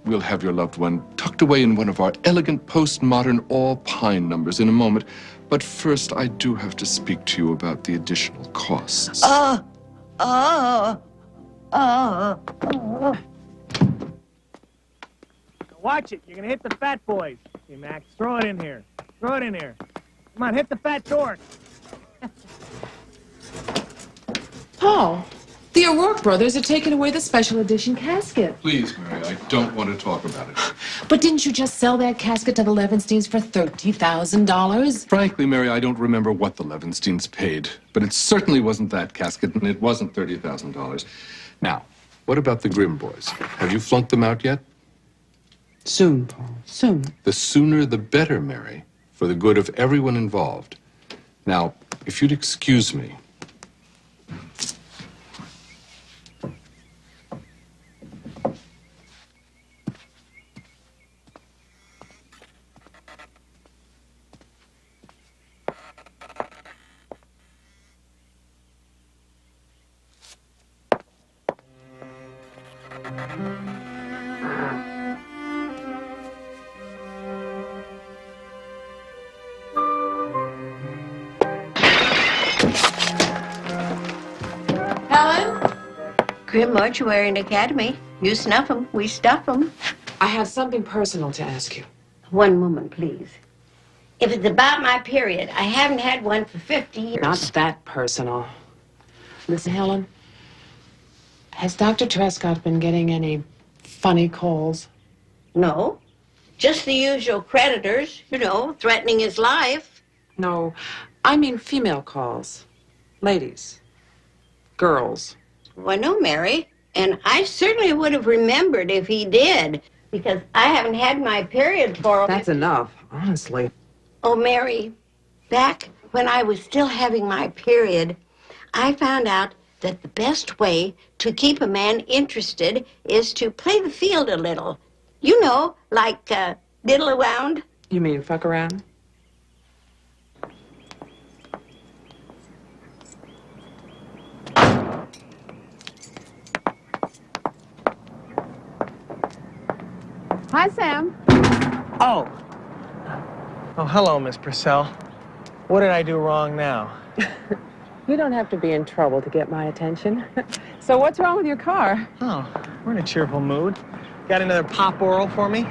We'll have your loved one tucked away in one of our elegant postmodern all-pine numbers in a moment. But first, I do have to speak to you about the additional costs. Watch it. You're going to hit the fat boys. Hey, Max, throw it in here. Throw it in here. Come on, hit the fat dork. Paul, the O'Rourke brothers are taking away the special edition casket. Please, Mary, I don't want to talk about it. But didn't you just sell that casket to the Levinsteins for $30,000? Frankly, Mary, I don't remember what the Levinsteins paid, but it certainly wasn't that casket, and it wasn't $30,000. Now, what about the Grimm boys? Have you flunked them out yet? Soon, Paul, soon. The sooner the better, Mary, for the good of everyone involved. Now, if you'd excuse me. Helen? Grimm Mortuary and Academy. You snuff them, we stuff them. I have something personal to ask you. One moment, please. If it's about my period, I haven't had one for 50 years. Not that personal. Listen, Helen. Has Dr. Truscott been getting any funny calls? No. Just the usual creditors, threatening his life. No, I mean female calls. Ladies. Girls. Well, no, Mary. And I certainly would have remembered if he did, because I haven't had my period for... That's enough, honestly. Oh, Mary, back when I was still having my period, I found out that the best way to keep a man interested is to play the field a little. You know, like diddle around. You mean fuck around? Hi, Sam. Oh, hello, Miss Purcell. What did I do wrong now? You don't have to be in trouble to get my attention. So what's wrong with your car? Oh, we're in a cheerful mood. Got another pop oral for me?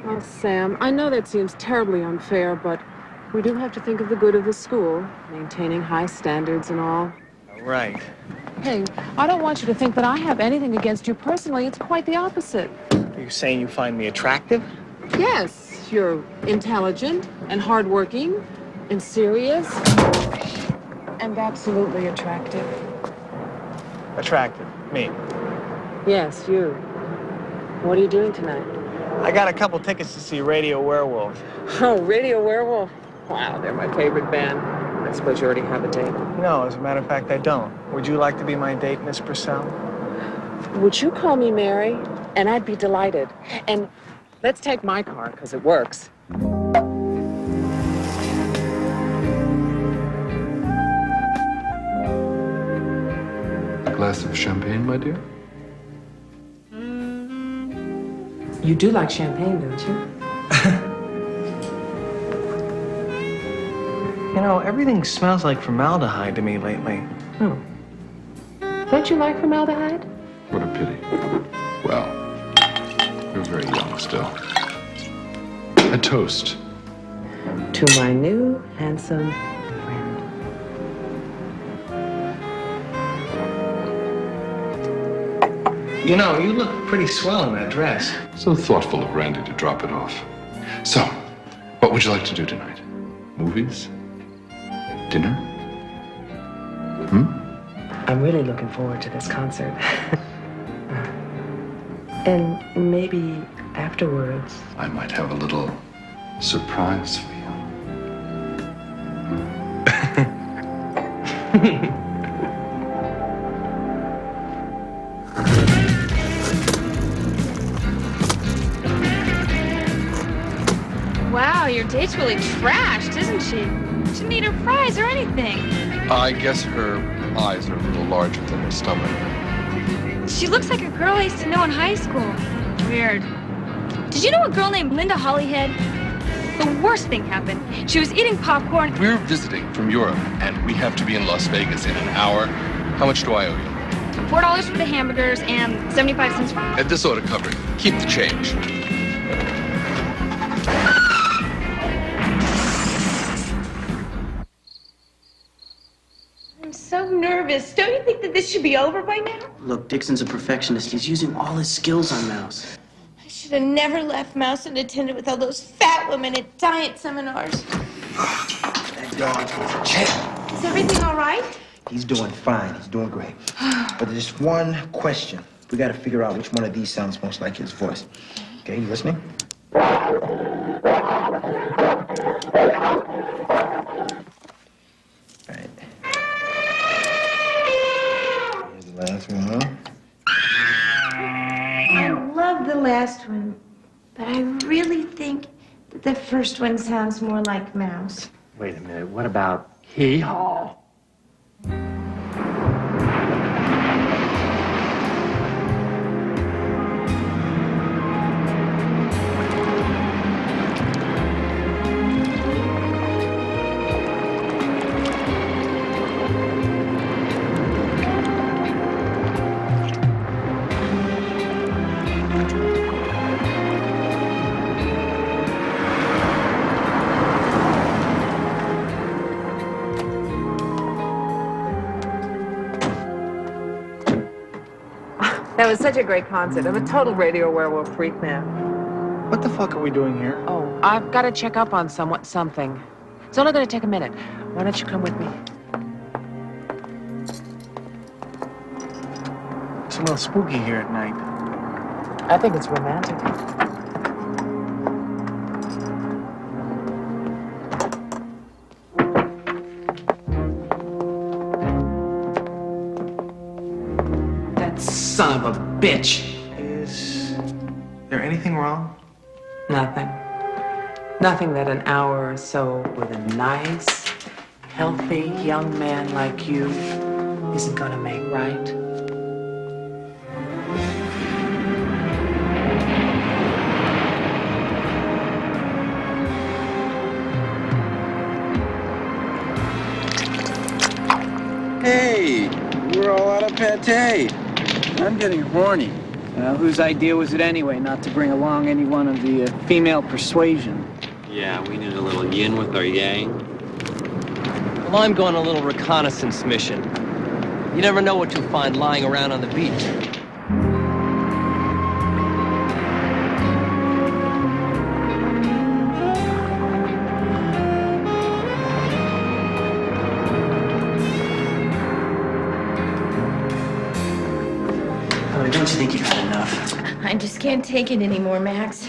Oh, Sam, I know that seems terribly unfair, but we do have to think of the good of the school, maintaining high standards and all. Right. Hey, I don't want you to think that I have anything against you personally. It's quite the opposite. Are you saying you find me attractive? Yes, you're intelligent and hardworking and serious and absolutely attractive. Attractive. Me. Yes, you. What are you doing tonight? I got a couple tickets to see Radio Werewolf. Oh, Radio Werewolf? Wow, they're my favorite band. I suppose you already have a date. No, as a matter of fact, I don't. Would you like to be my date, Miss Purcell? Would you call me Mary? And I'd be delighted. And let's take my car, because it works. A glass of champagne, my dear? You do like champagne, don't you? You know, everything smells like formaldehyde to me lately. Oh. Don't you like formaldehyde? What a pity. Well, you're very young still. A toast. To my new, handsome friend. You know, you look pretty swell in that dress. So thoughtful of Randy to drop it off. So, what would you like to do tonight? Movies? Dinner? I'm really looking forward to this concert. And maybe afterwards. I might have a little surprise for you. Wow, your date's really trashed, isn't she? She didn't eat her fries or anything. I guess her eyes are a little larger than her stomach. She looks like a girl I used to know in high school. Weird. Did you know a girl named Linda Hollyhead? The worst thing happened. She was eating popcorn. We're visiting from Europe, and we have to be in Las Vegas in an hour. How much do I owe you? $4 for the hamburgers and 75 cents for... And this ought to cover it. Keep the change. I'm so nervous. Don't you think that this should be over by now? Look, Dixon's a perfectionist. He's using all his skills on Mouse. I should have never left Mouse unattended with all those fat women at diet seminars. That dog is a champ. Is everything all right? He's doing fine. He's doing great. But there's one question. We got to figure out which one of these sounds most like his voice. Okay, you listening? Last one. I love the last one, but I really think that the first one sounds more like Mouse. Wait a minute, what about hee-haw? That was such a great concert. I'm a total Radio Werewolf freak now. What the fuck are we doing here? Oh, I've got to check up on something. It's only going to take a minute. Why don't you come with me? It's a little spooky here at night. I think it's romantic. Son of a bitch. Is there anything wrong? Nothing. Nothing that an hour or so with a nice, healthy young man like you isn't gonna make right. Hey, we're all out of pate. I'm getting horny. Whose idea was it anyway not to bring along any one of the female persuasion? Yeah, we need a little yin with our yang. Well, I'm going on a little reconnaissance mission. You never know what you'll find lying around on the beach. Don't you think you've had enough? I just can't take it anymore, Max.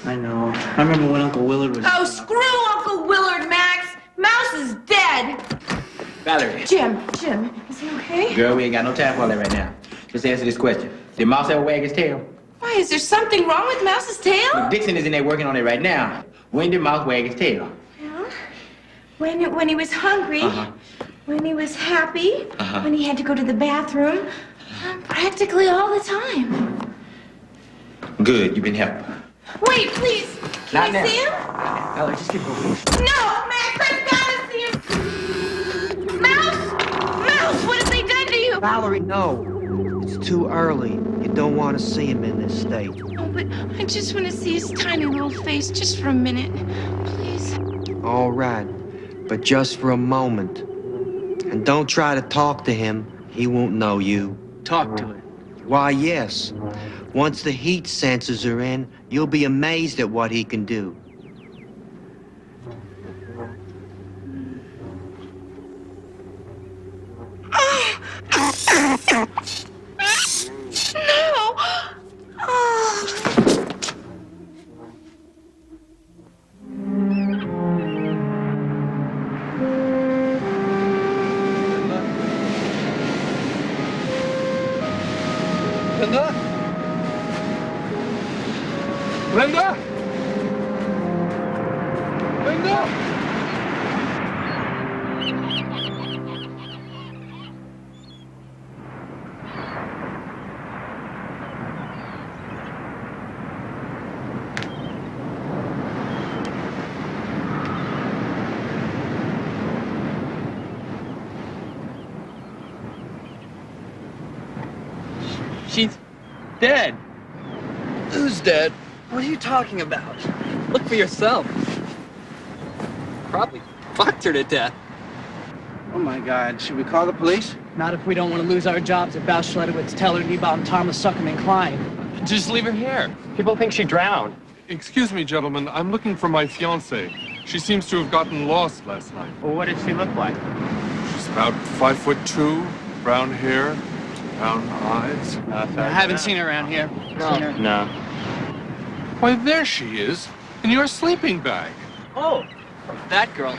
I know. I remember when Uncle Willard was... Oh, screw Uncle Willard, Max! Mouse is dead! Valerie. Jim, is he okay? Girl, we ain't got no time for all that right now. Just answer this question. Did Mouse ever wag his tail? Why, is there something wrong with Mouse's tail? Well, Dixon is in there working on it right now. When did Mouse wag his tail? Well, when he was hungry, when he was happy, when he had to go to the bathroom, practically all the time. Good, you've been helping. Wait, please. Not Can I now. see him? Valerie, just get over it. No, Max, I've got to see him. Mouse, what have they done to you? Valerie, no. It's too early. You don't want to see him in this state. Oh, but I just want to see his tiny little face just for a minute. Please. All right, but just for a moment. And don't try to talk to him. He won't know you. Talk to it. Why, yes. Once the heat sensors are in, you'll be amazed at what he can do. No! Oh. Linda? Linda? Linda? She's dead. Who's dead? What are you talking about? Look for yourself. Probably fucked her to death. Oh my God, should we call the police? Not if we don't want to lose our jobs at Bauschledowitz, Teller, Niebaum, Tarma, Suckham, and Klein. Just leave her here. People think she drowned. Excuse me, gentlemen. I'm looking for my fiancée. She seems to have gotten lost last night. Well, what did she look like? She's about 5'2", brown hair, brown eyes. I haven't seen her around here. No. Why, there she is, in your sleeping bag. Oh, that girl.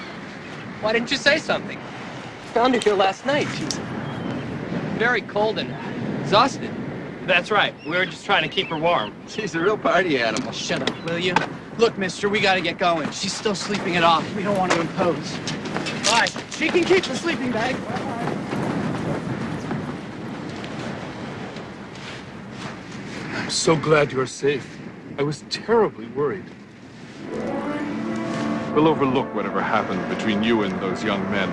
Why didn't you say something? Found her here last night. She's very cold and exhausted. That's right. We were just trying to keep her warm. She's a real party animal. Shut up, will you? Look, mister, we gotta get going. She's still sleeping it off. We don't want to impose. All right, she can keep the sleeping bag. I'm so glad you're safe. I was terribly worried. We'll overlook whatever happened between you and those young men.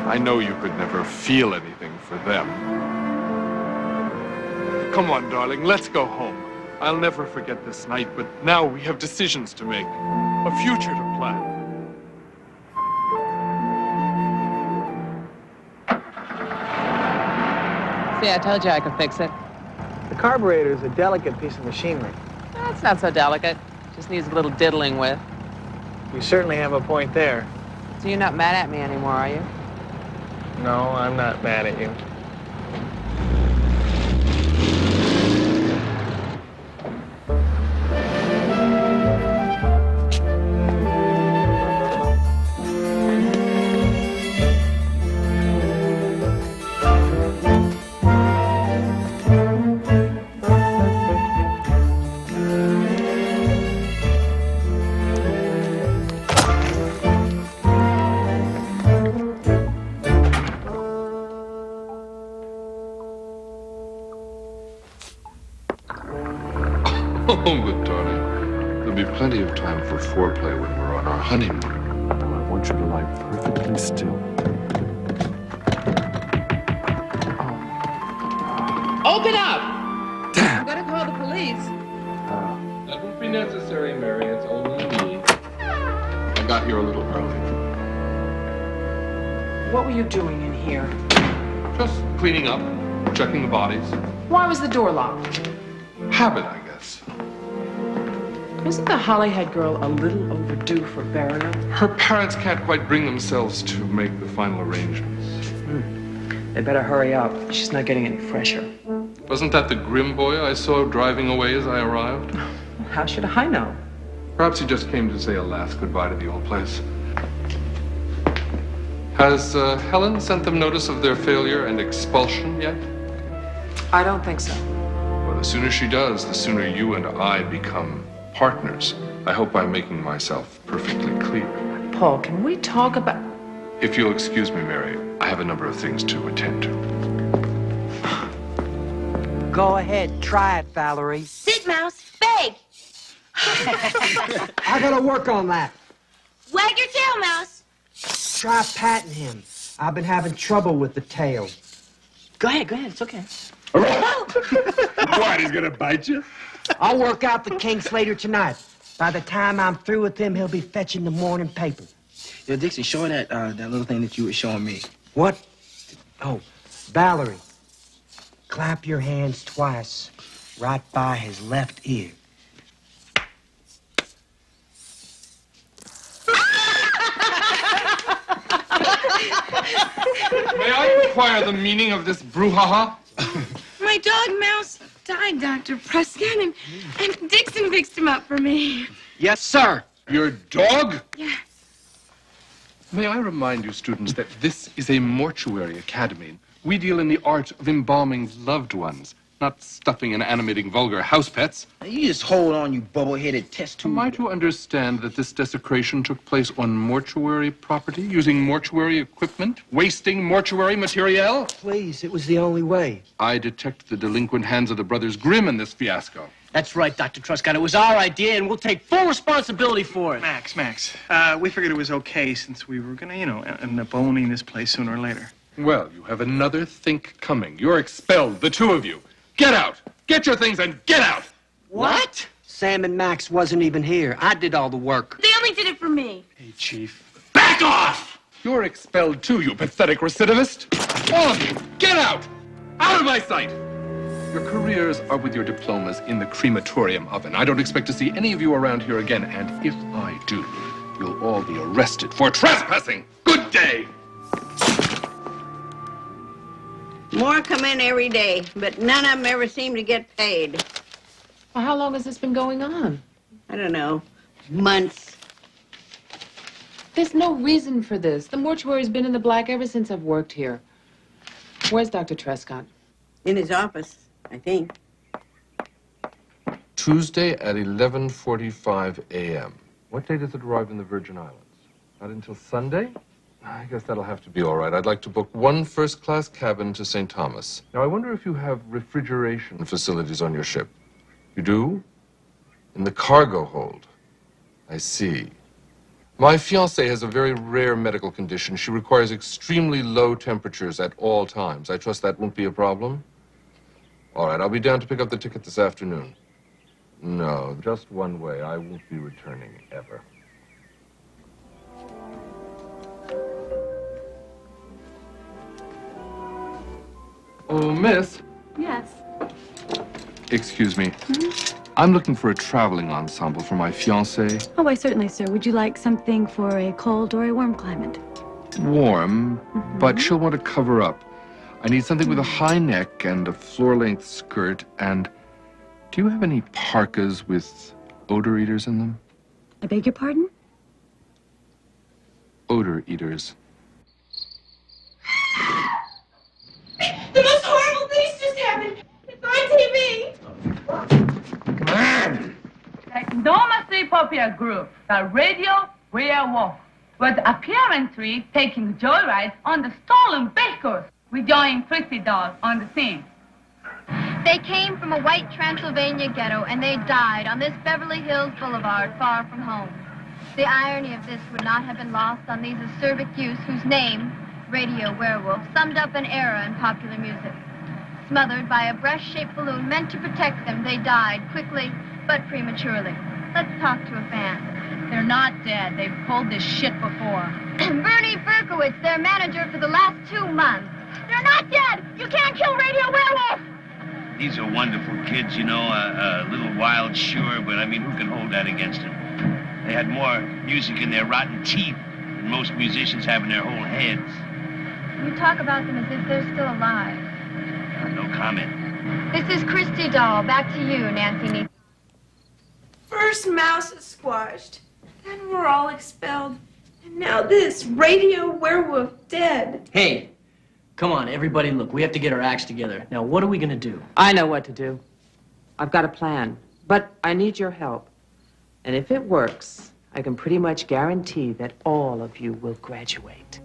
I know you could never feel anything for them. Come on, darling, let's go home. I'll never forget this night, but now we have decisions to make, a future to plan. See, I told you I could fix it. The carburetor is a delicate piece of machinery. That's not so delicate. Just needs a little diddling with. You certainly have a point there. So you're not mad at me anymore, are you? No, I'm not mad at you. Oh, but darling, there'll be plenty of time for foreplay when we're on our honeymoon. I want you to lie perfectly still. Open up! I'm gonna call the police. That won't be necessary, Mary. It's only me. I got here a little early. What were you doing in here? Just cleaning up, checking the bodies. Why was the door locked? Habit, I guess. Isn't the Hollyhead girl a little overdue for burial? Her parents can't quite bring themselves to make the final arrangements. They better hurry up. She's not getting any fresher. Wasn't that the grim boy I saw driving away as I arrived? How should I know? Perhaps he just came to say a last goodbye to the old place. Has Helen sent them notice of their failure and expulsion yet? I don't think so. Well, the sooner she does, the sooner you and I become partners. I hope I'm making myself perfectly clear. Paul, can we talk about... If you'll excuse me, Mary, I have a number of things to attend to. Go ahead, try it, Valerie. Sit, Mouse. Beg. I gotta work on that. Wag your tail, Mouse. Try patting him. I've been having trouble with the tail. Go ahead, it's okay. What, he's gonna bite you? I'll work out the kinks later tonight. By the time I'm through with him, he'll be fetching the morning paper. Yo, Dixie, show her that little thing that you were showing me. What? Oh, Valerie. Clap your hands twice, right by his left ear. May I inquire the meaning of this brouhaha? My dog Mouse died, Dr. Prescott, and Dixon fixed him up for me. Yes, sir. Your dog? Yeah. May I remind you, students, that this is a mortuary academy. We deal in the art of embalming loved ones, not stuffing and animating vulgar house pets. You just hold on, you bubble-headed test tube. Am I to understand that this desecration took place on mortuary property, using mortuary equipment, wasting mortuary material? Please, it was the only way. I detect the delinquent hands of the brothers Grimm in this fiasco. That's right, Dr. Truscott. It was our idea, and we'll take full responsibility for it. Max, we figured it was okay since we were gonna, end up owning this place sooner or later. Well, you have another think coming. You're expelled, the two of you. Get out! Get your things and get out! What? Sam and Max wasn't even here. I did all the work. They only did it for me. Hey, Chief. Back off! You're expelled too, you pathetic recidivist. All of you, get out! Out of my sight! Your careers are with your diplomas in the crematorium oven. I don't expect to see any of you around here again, and if I do, you'll all be arrested for trespassing. Good day! More come in every day, but none of them ever seem to get paid. Well, how long has this been going on? I don't know. Months. There's no reason for this. The mortuary's been in the black ever since I've worked here. Where's Dr. Truscott? In his office, I think. Tuesday at 11:45 a.m. What day does it arrive in the Virgin Islands? Not until Sunday? I guess that'll have to be all right. I'd like to book one first-class cabin to St. Thomas. Now, I wonder if you have refrigeration facilities on your ship. You do? In the cargo hold. I see. My fiancée has a very rare medical condition. She requires extremely low temperatures at all times. I trust that won't be a problem? All right, I'll be down to pick up the ticket this afternoon. No, just one way. I won't be returning ever. Oh, miss. Yes. Excuse me. I'm looking for a traveling ensemble for my fiancée. Oh, why, certainly, sir. Would you like something for a cold or a warm climate? Warm, but she'll want to cover up. I need something with a high neck and a floor-length skirt, and do you have any parkas with odor eaters in them? I beg your pardon? Odor eaters. The most horrible things just happened. It's on TV. The enormously popular group, the Radio Werewolf, was apparently taking joyrides on the stolen vehicles. We joined Trixie Dolls on the scene. They came from a white Transylvania ghetto, and they died on this Beverly Hills Boulevard, far from home. The irony of this would not have been lost on these acerbic youths whose name, Radio Werewolf, summed up an era in popular music. Smothered by a breast-shaped balloon meant to protect them, they died quickly but prematurely. Let's talk to a fan. They're not dead. They've pulled this shit before. Bernie Berkowitz, their manager for the last 2 months. They're not dead! You can't kill Radio Werewolf! These are wonderful kids, you know, a little wild, sure, but I mean, who can hold that against them? They had more music in their rotten teeth than most musicians have in their whole heads. You talk about them as if they're still alive. No comment. This is Christy Dahl. Back to you, Nancy Neat. First mouse is squashed, then we're all expelled, and now this Radio Werewolf dead. Hey, come on, everybody, look, we have to get our acts together. Now, what are we gonna do? I know what to do. I've got a plan, but I need your help. And if it works, I can pretty much guarantee that all of you will graduate.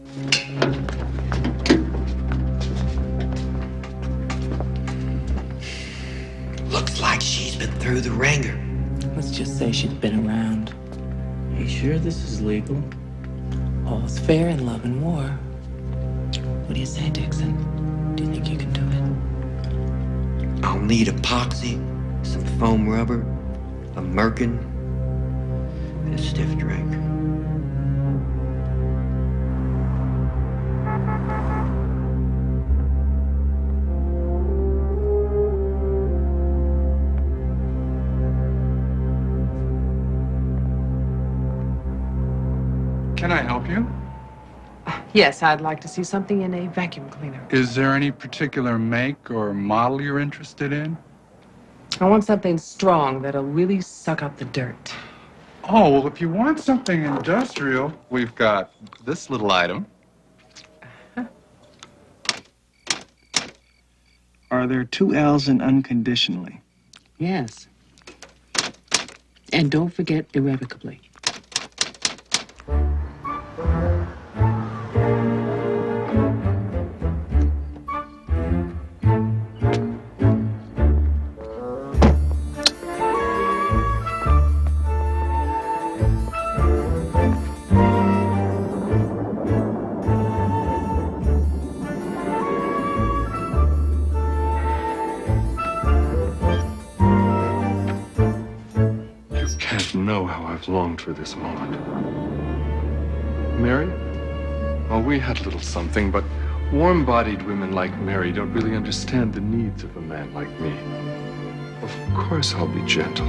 Looks like she's been through the ringer. Let's just say she's been around. You sure this is legal? All's fair in love and war. What do you say, Dixon? Do you think you can do it? I'll need epoxy, some foam rubber, a merkin, and a stiff drink. Can I help you? Yes, I'd like to see something in a vacuum cleaner. Is there any particular make or model you're interested in? I want something strong that'll really suck up the dirt. Oh, well, if you want something industrial, we've got this little item. Are there 2 L's in unconditionally? Yes. And don't forget irrevocably. Know how I've longed for this moment. Mary? Oh, we had a little something, but warm-bodied women like Mary don't really understand the needs of a man like me. Of course I'll be gentle.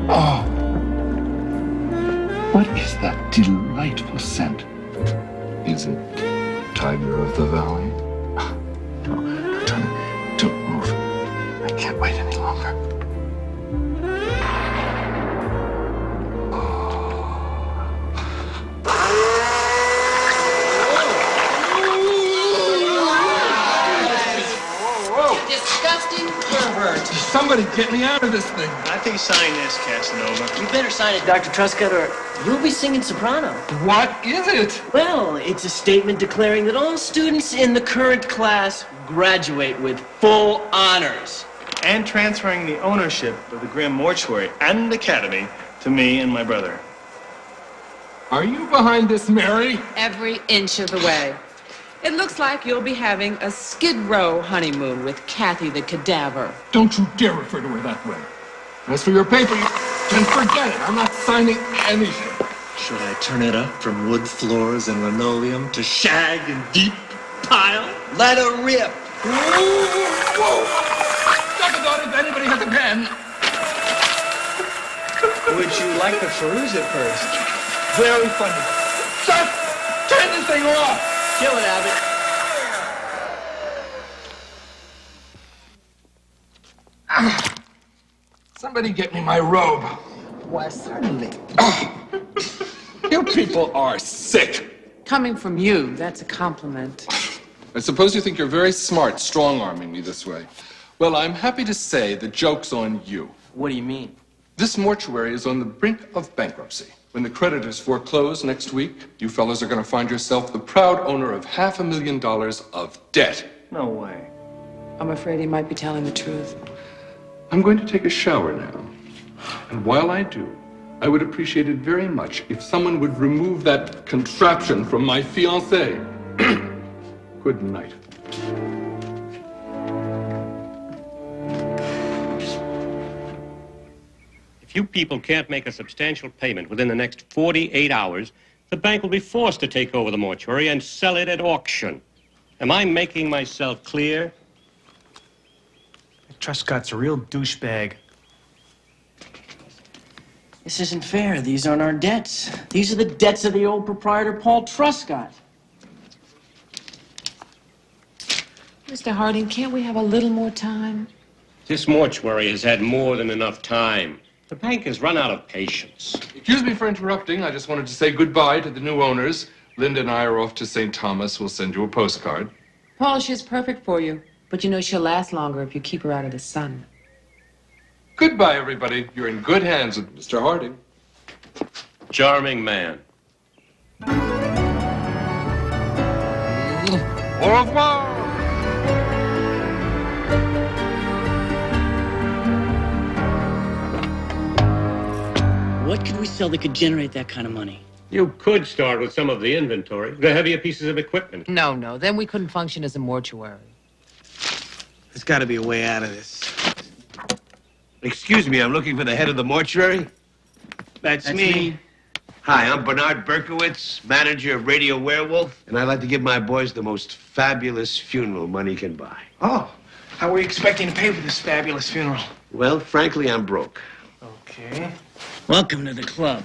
Oh! What is that delightful scent? Is it Tiger of the Valley? Don't move. I can't wait any longer. Disgusting pervert. Somebody get me out of this thing. I think sign this, Casanova. You better sign it, Dr. Truscott, or you'll be singing soprano. What is it? Well, it's a statement declaring that all students in the current class graduate with full honors. And transferring the ownership of the Grim Mortuary and Academy to me and my brother. Are you behind this, Mary? Every inch of the way. It looks like you'll be having a Skid Row honeymoon with Kathy the Cadaver. Don't you dare refer to her that way. As for your paper, you can forget it. I'm not signing anything. Should I turn it up from wood floors and linoleum to shag and deep pile? Let her rip. Whoa! Talk about if anybody has a pen. Would you like to peruse it first? Very funny. Just turn this thing off. Kill it, Abbott. Somebody get me my robe. Why, certainly. You people are sick. Coming from you, that's a compliment. I suppose you think you're very smart strong-arming me this way. Well, I'm happy to say the joke's on you. What do you mean? This mortuary is on the brink of bankruptcy. When the creditors foreclose next week, you fellas are going to find yourself the proud owner of $500,000 of debt. No way. I'm afraid he might be telling the truth. I'm going to take a shower now. And while I do, I would appreciate it very much if someone would remove that contraption from my fiancée. Good night. If you people can't make a substantial payment within the next 48 hours, the bank will be forced to take over the mortuary and sell it at auction. Am I making myself clear? Truscott's a real douchebag. This isn't fair. These aren't our debts. These are the debts of the old proprietor, Paul Truscott. Mr. Harding, can't we have a little more time? This mortuary has had more than enough time. The bank has run out of patience. Excuse me for interrupting. I just wanted to say goodbye to the new owners. Linda and I are off to St. Thomas. We'll send you a postcard. Paul, she's perfect for you. But you know she'll last longer if you keep her out of the sun. Goodbye, everybody. You're in good hands with Mr. Harding. Charming man. Au revoir! What could we sell that could generate that kind of money? You could start with some of the inventory, the heavier pieces of equipment. No. Then we couldn't function as a mortuary. There's got to be a way out of this. Excuse me, I'm looking for the head of the mortuary. That's me. Hi, I'm Bernard Berkowitz, manager of Radio Werewolf, and I'd like to give my boys the most fabulous funeral money can buy. Oh, how were you expecting to pay for this fabulous funeral? Well, frankly, I'm broke. Okay. Welcome to the club.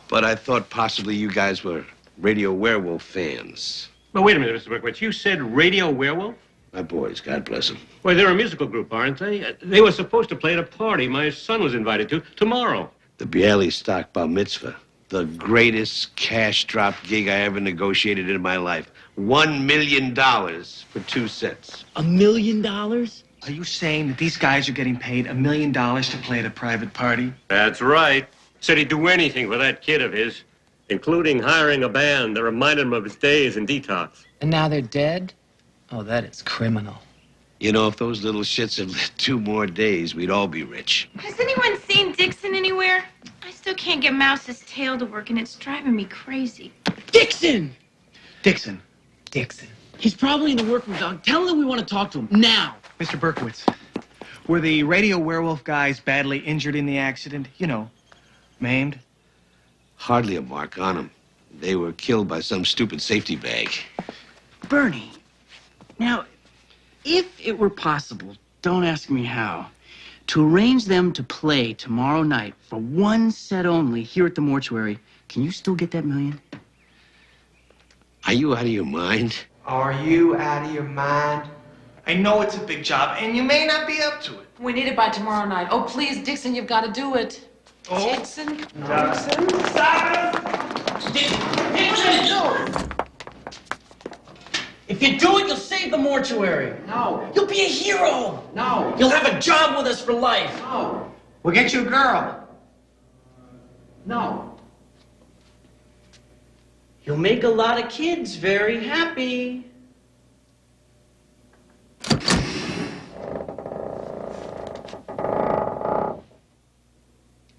But I thought possibly you guys were Radio Werewolf fans. But wait a minute, Mr. Berkowitz. You said Radio Werewolf? My boys, God bless them. Well, they're a musical group, aren't they? They were supposed to play at a party my son was invited to tomorrow. The Bialystok Bar Mitzvah. The greatest cash drop gig I ever negotiated in my life. $1 million for 2 sets. $1 million? Are you saying that these guys are getting paid $1 million to play at a private party? That's right. Said he'd do anything for that kid of his, including hiring a band that reminded him of his days in detox. And now they're dead? Oh, that is criminal. You know, if those little shits had lived 2 more days, we'd all be rich. Has anyone seen Dixon anywhere? I still can't get Mouse's tail to work, and it's driving me crazy. Dixon! Dixon. He's probably in the workroom, Doc. Tell him that we want to talk to him now. Mr. Berkowitz, were the Radio Werewolf guys badly injured in the accident? You know, maimed? Hardly a mark on them. They were killed by some stupid safety bag. Bernie, now, if it were possible, don't ask me how, to arrange them to play tomorrow night for 1 set only here at the mortuary, can you still get that $1 million? Are you out of your mind? Are you out of your mind? I know it's a big job, and you may not be up to it. We need it by tomorrow night. Oh, please, Dixon, you've got to do it. Oh. Dixon? If you do it, you'll save the mortuary. No. You'll be a hero. No. You'll have a job with us for life. No. We'll get you a girl. No. You'll make a lot of kids very happy.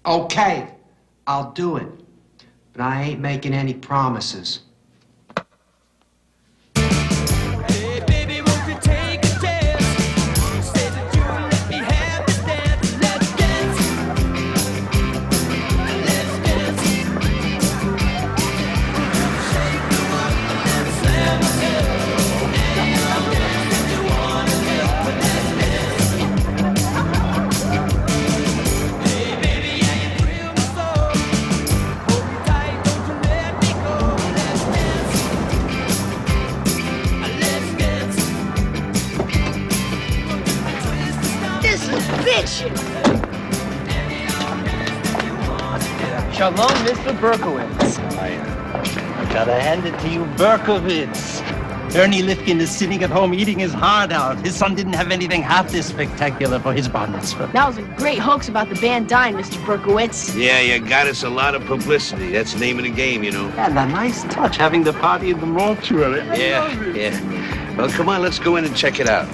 Okay, I'll do it. But I ain't making any promises. Shalom, Mr. Berkowitz. I gotta hand it to you, Berkowitz. Ernie Lifkin is sitting at home eating his heart out. His son didn't have anything half this spectacular for his bar mitzvah. That was a great hoax about the band dying, Mr. Berkowitz. Yeah, you got us a lot of publicity. That's the name of the game, you know. And a nice touch having the party in the mortuary. Yeah. Well, come on, let's go in and check it out.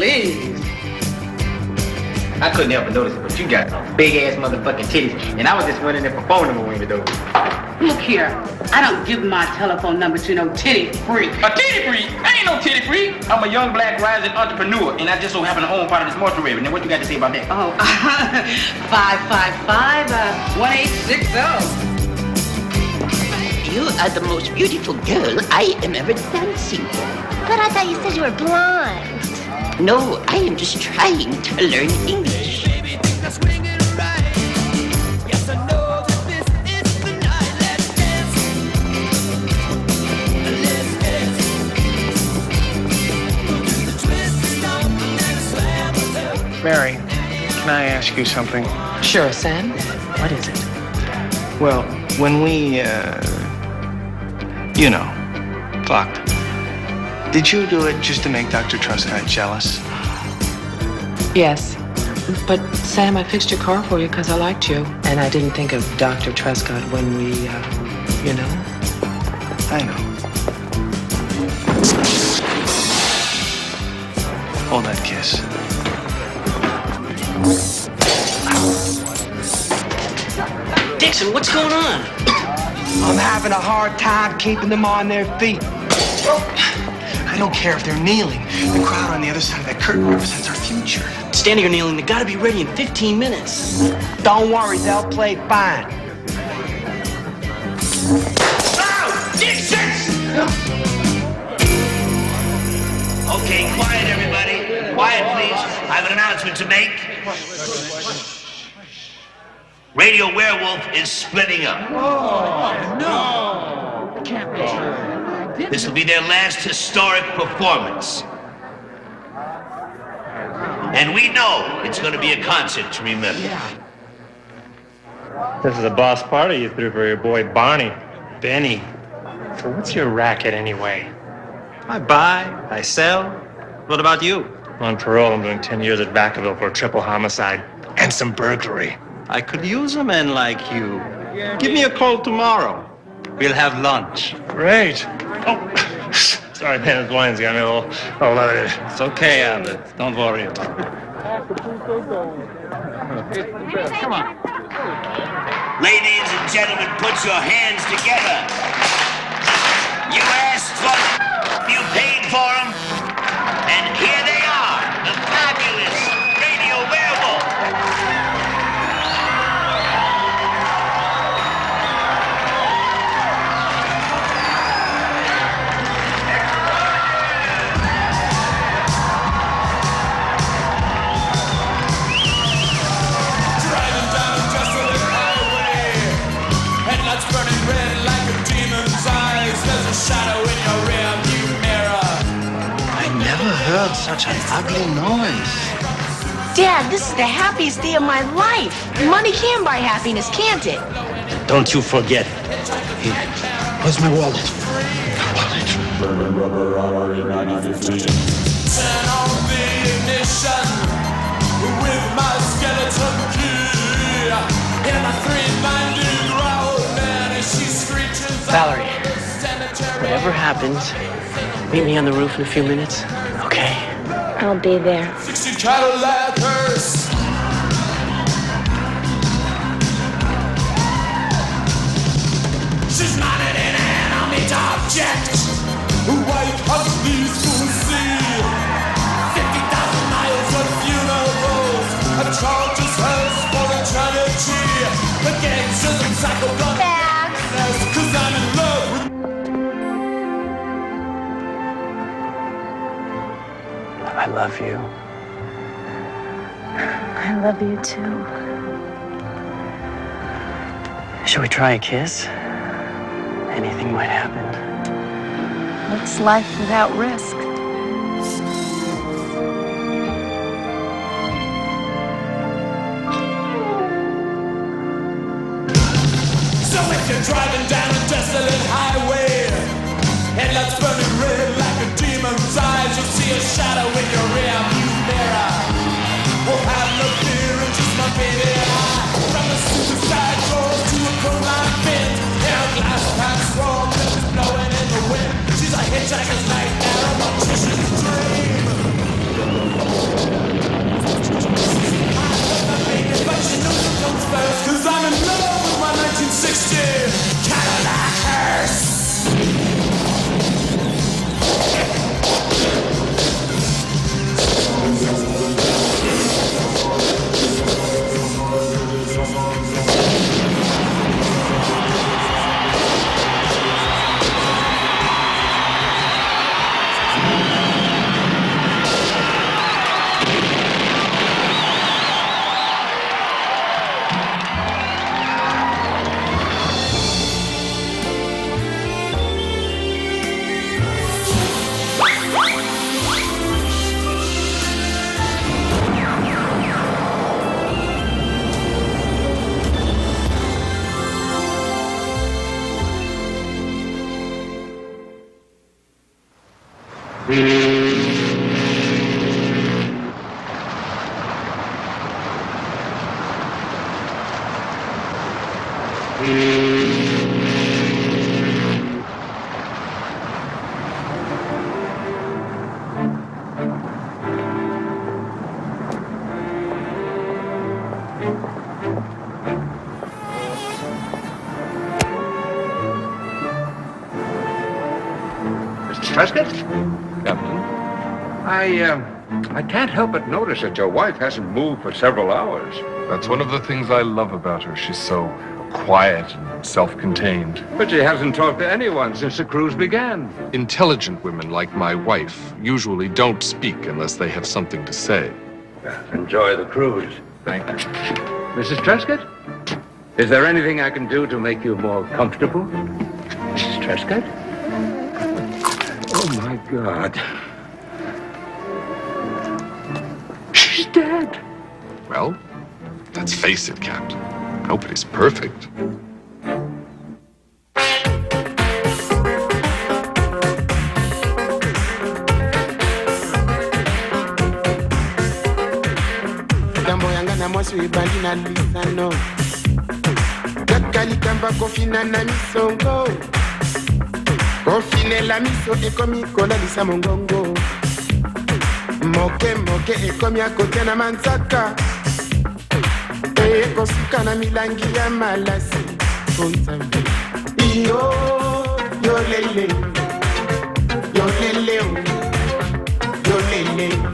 please. I couldn't help but notice it, but you got some big-ass motherfucking titties, and I was just running there for phone number when you do. Look here, I don't give my telephone number to no titty freak. A titty freak? I ain't no titty freak. I'm a young black rising entrepreneur, and I just so happen to own part of this mortuary. Now, what you got to say about that? Oh, 555-1860. You are the most beautiful girl I am ever dancing with. But I thought you said you were blind. No, I am just trying to learn English. Mary, can I ask you something? Sure, Sam. What is it? Well, when we, fucked, did you do it just to make Dr. Truscott jealous? Yes. But, Sam, I fixed your car for you because I liked you. And I didn't think of Dr. Truscott when we, I know. Hold that kiss. Dixon, what's going on? I'm having a hard time keeping them on their feet. I don't care if they're kneeling. The crowd on the other side of that curtain represents our future. Standing or kneeling, they gotta be ready in 15 minutes. Don't worry, they'll play fine. Oh, Dixon! Okay, quiet, everybody. Quiet, please. I have an announcement to make. Radio Werewolf is splitting up. Oh, no! Can't be. This will be their last historic performance. And we know it's going to be a concert to remember. This is a boss party you threw for your boy Barney. Benny, so what's your racket anyway? I buy, I sell. What about you? On parole, I'm doing 10 years at Vacaville for a triple homicide and some burglary. I could use a man like you. Give me a call tomorrow. We'll have lunch. Great. Oh, sorry, man, this wine's got me a little loaded. It's okay, Abbott. Don't worry about it. Come on. Ladies and gentlemen, put your hands together. You asked for them, you paid for them, and here they are, the fabulous Radio Werewolf. Driving down a desolate highway, headlights burning red like a demon's eyes. There's a shadow in your rearview mirror. I never heard such an ugly noise. Dad, this is the happiest day of my life. Money can buy happiness, can't it? Don't you forget. Here, where's my wallet? Turn on the ignition with my skeleton key. In a three-minded road, man, as she screeches. Valerie, whatever happens, meet me on the roof in a few minutes, okay? I'll be there. 60 Cadillac hearse. She's not an inanimate object. White as these fools see. 50,000 miles of funerals. A charges hers for eternity. The gangsters and psychopaths. 'Cause I'm in love with. I love you. I love you too. Should we try a kiss? Anything might happen. What's life without risk? So if you're driving down a desolate highway, headlights burning red like a demon's eyes, you'll see a shadow in your rearview mirror. We'll have no fear and just my baby eye. From a suicide door to a coal-line vent, in a glass pass wall, just blowing in the wind. She's a hitchhiker's nightmare. Trescott? Captain, I can't help but notice that your wife hasn't moved for several hours. That's one of the things I love about her. She's so quiet and self-contained. But she hasn't talked to anyone since the cruise began. Intelligent women like my wife usually don't speak unless they have something to say. Enjoy the cruise. Thank you. Mrs. Trescott, is there anything I can do to make you more comfortable? Mrs. Trescott? Oh, my God. She's dead. Well, let's face it, Captain. Nobody's perfect. Mwasi wibandi na lisano Kakalikamba kofina na misongo Kofine la miso ekomi kola lisa mongongo Moke moke ekomi akotia na manzaka Eye kosuka na milangi ya malasi Konzambe Iyo yo lele Yo lele Yo lele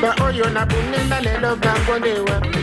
Ba oyo na bunenda lelo bango ndewa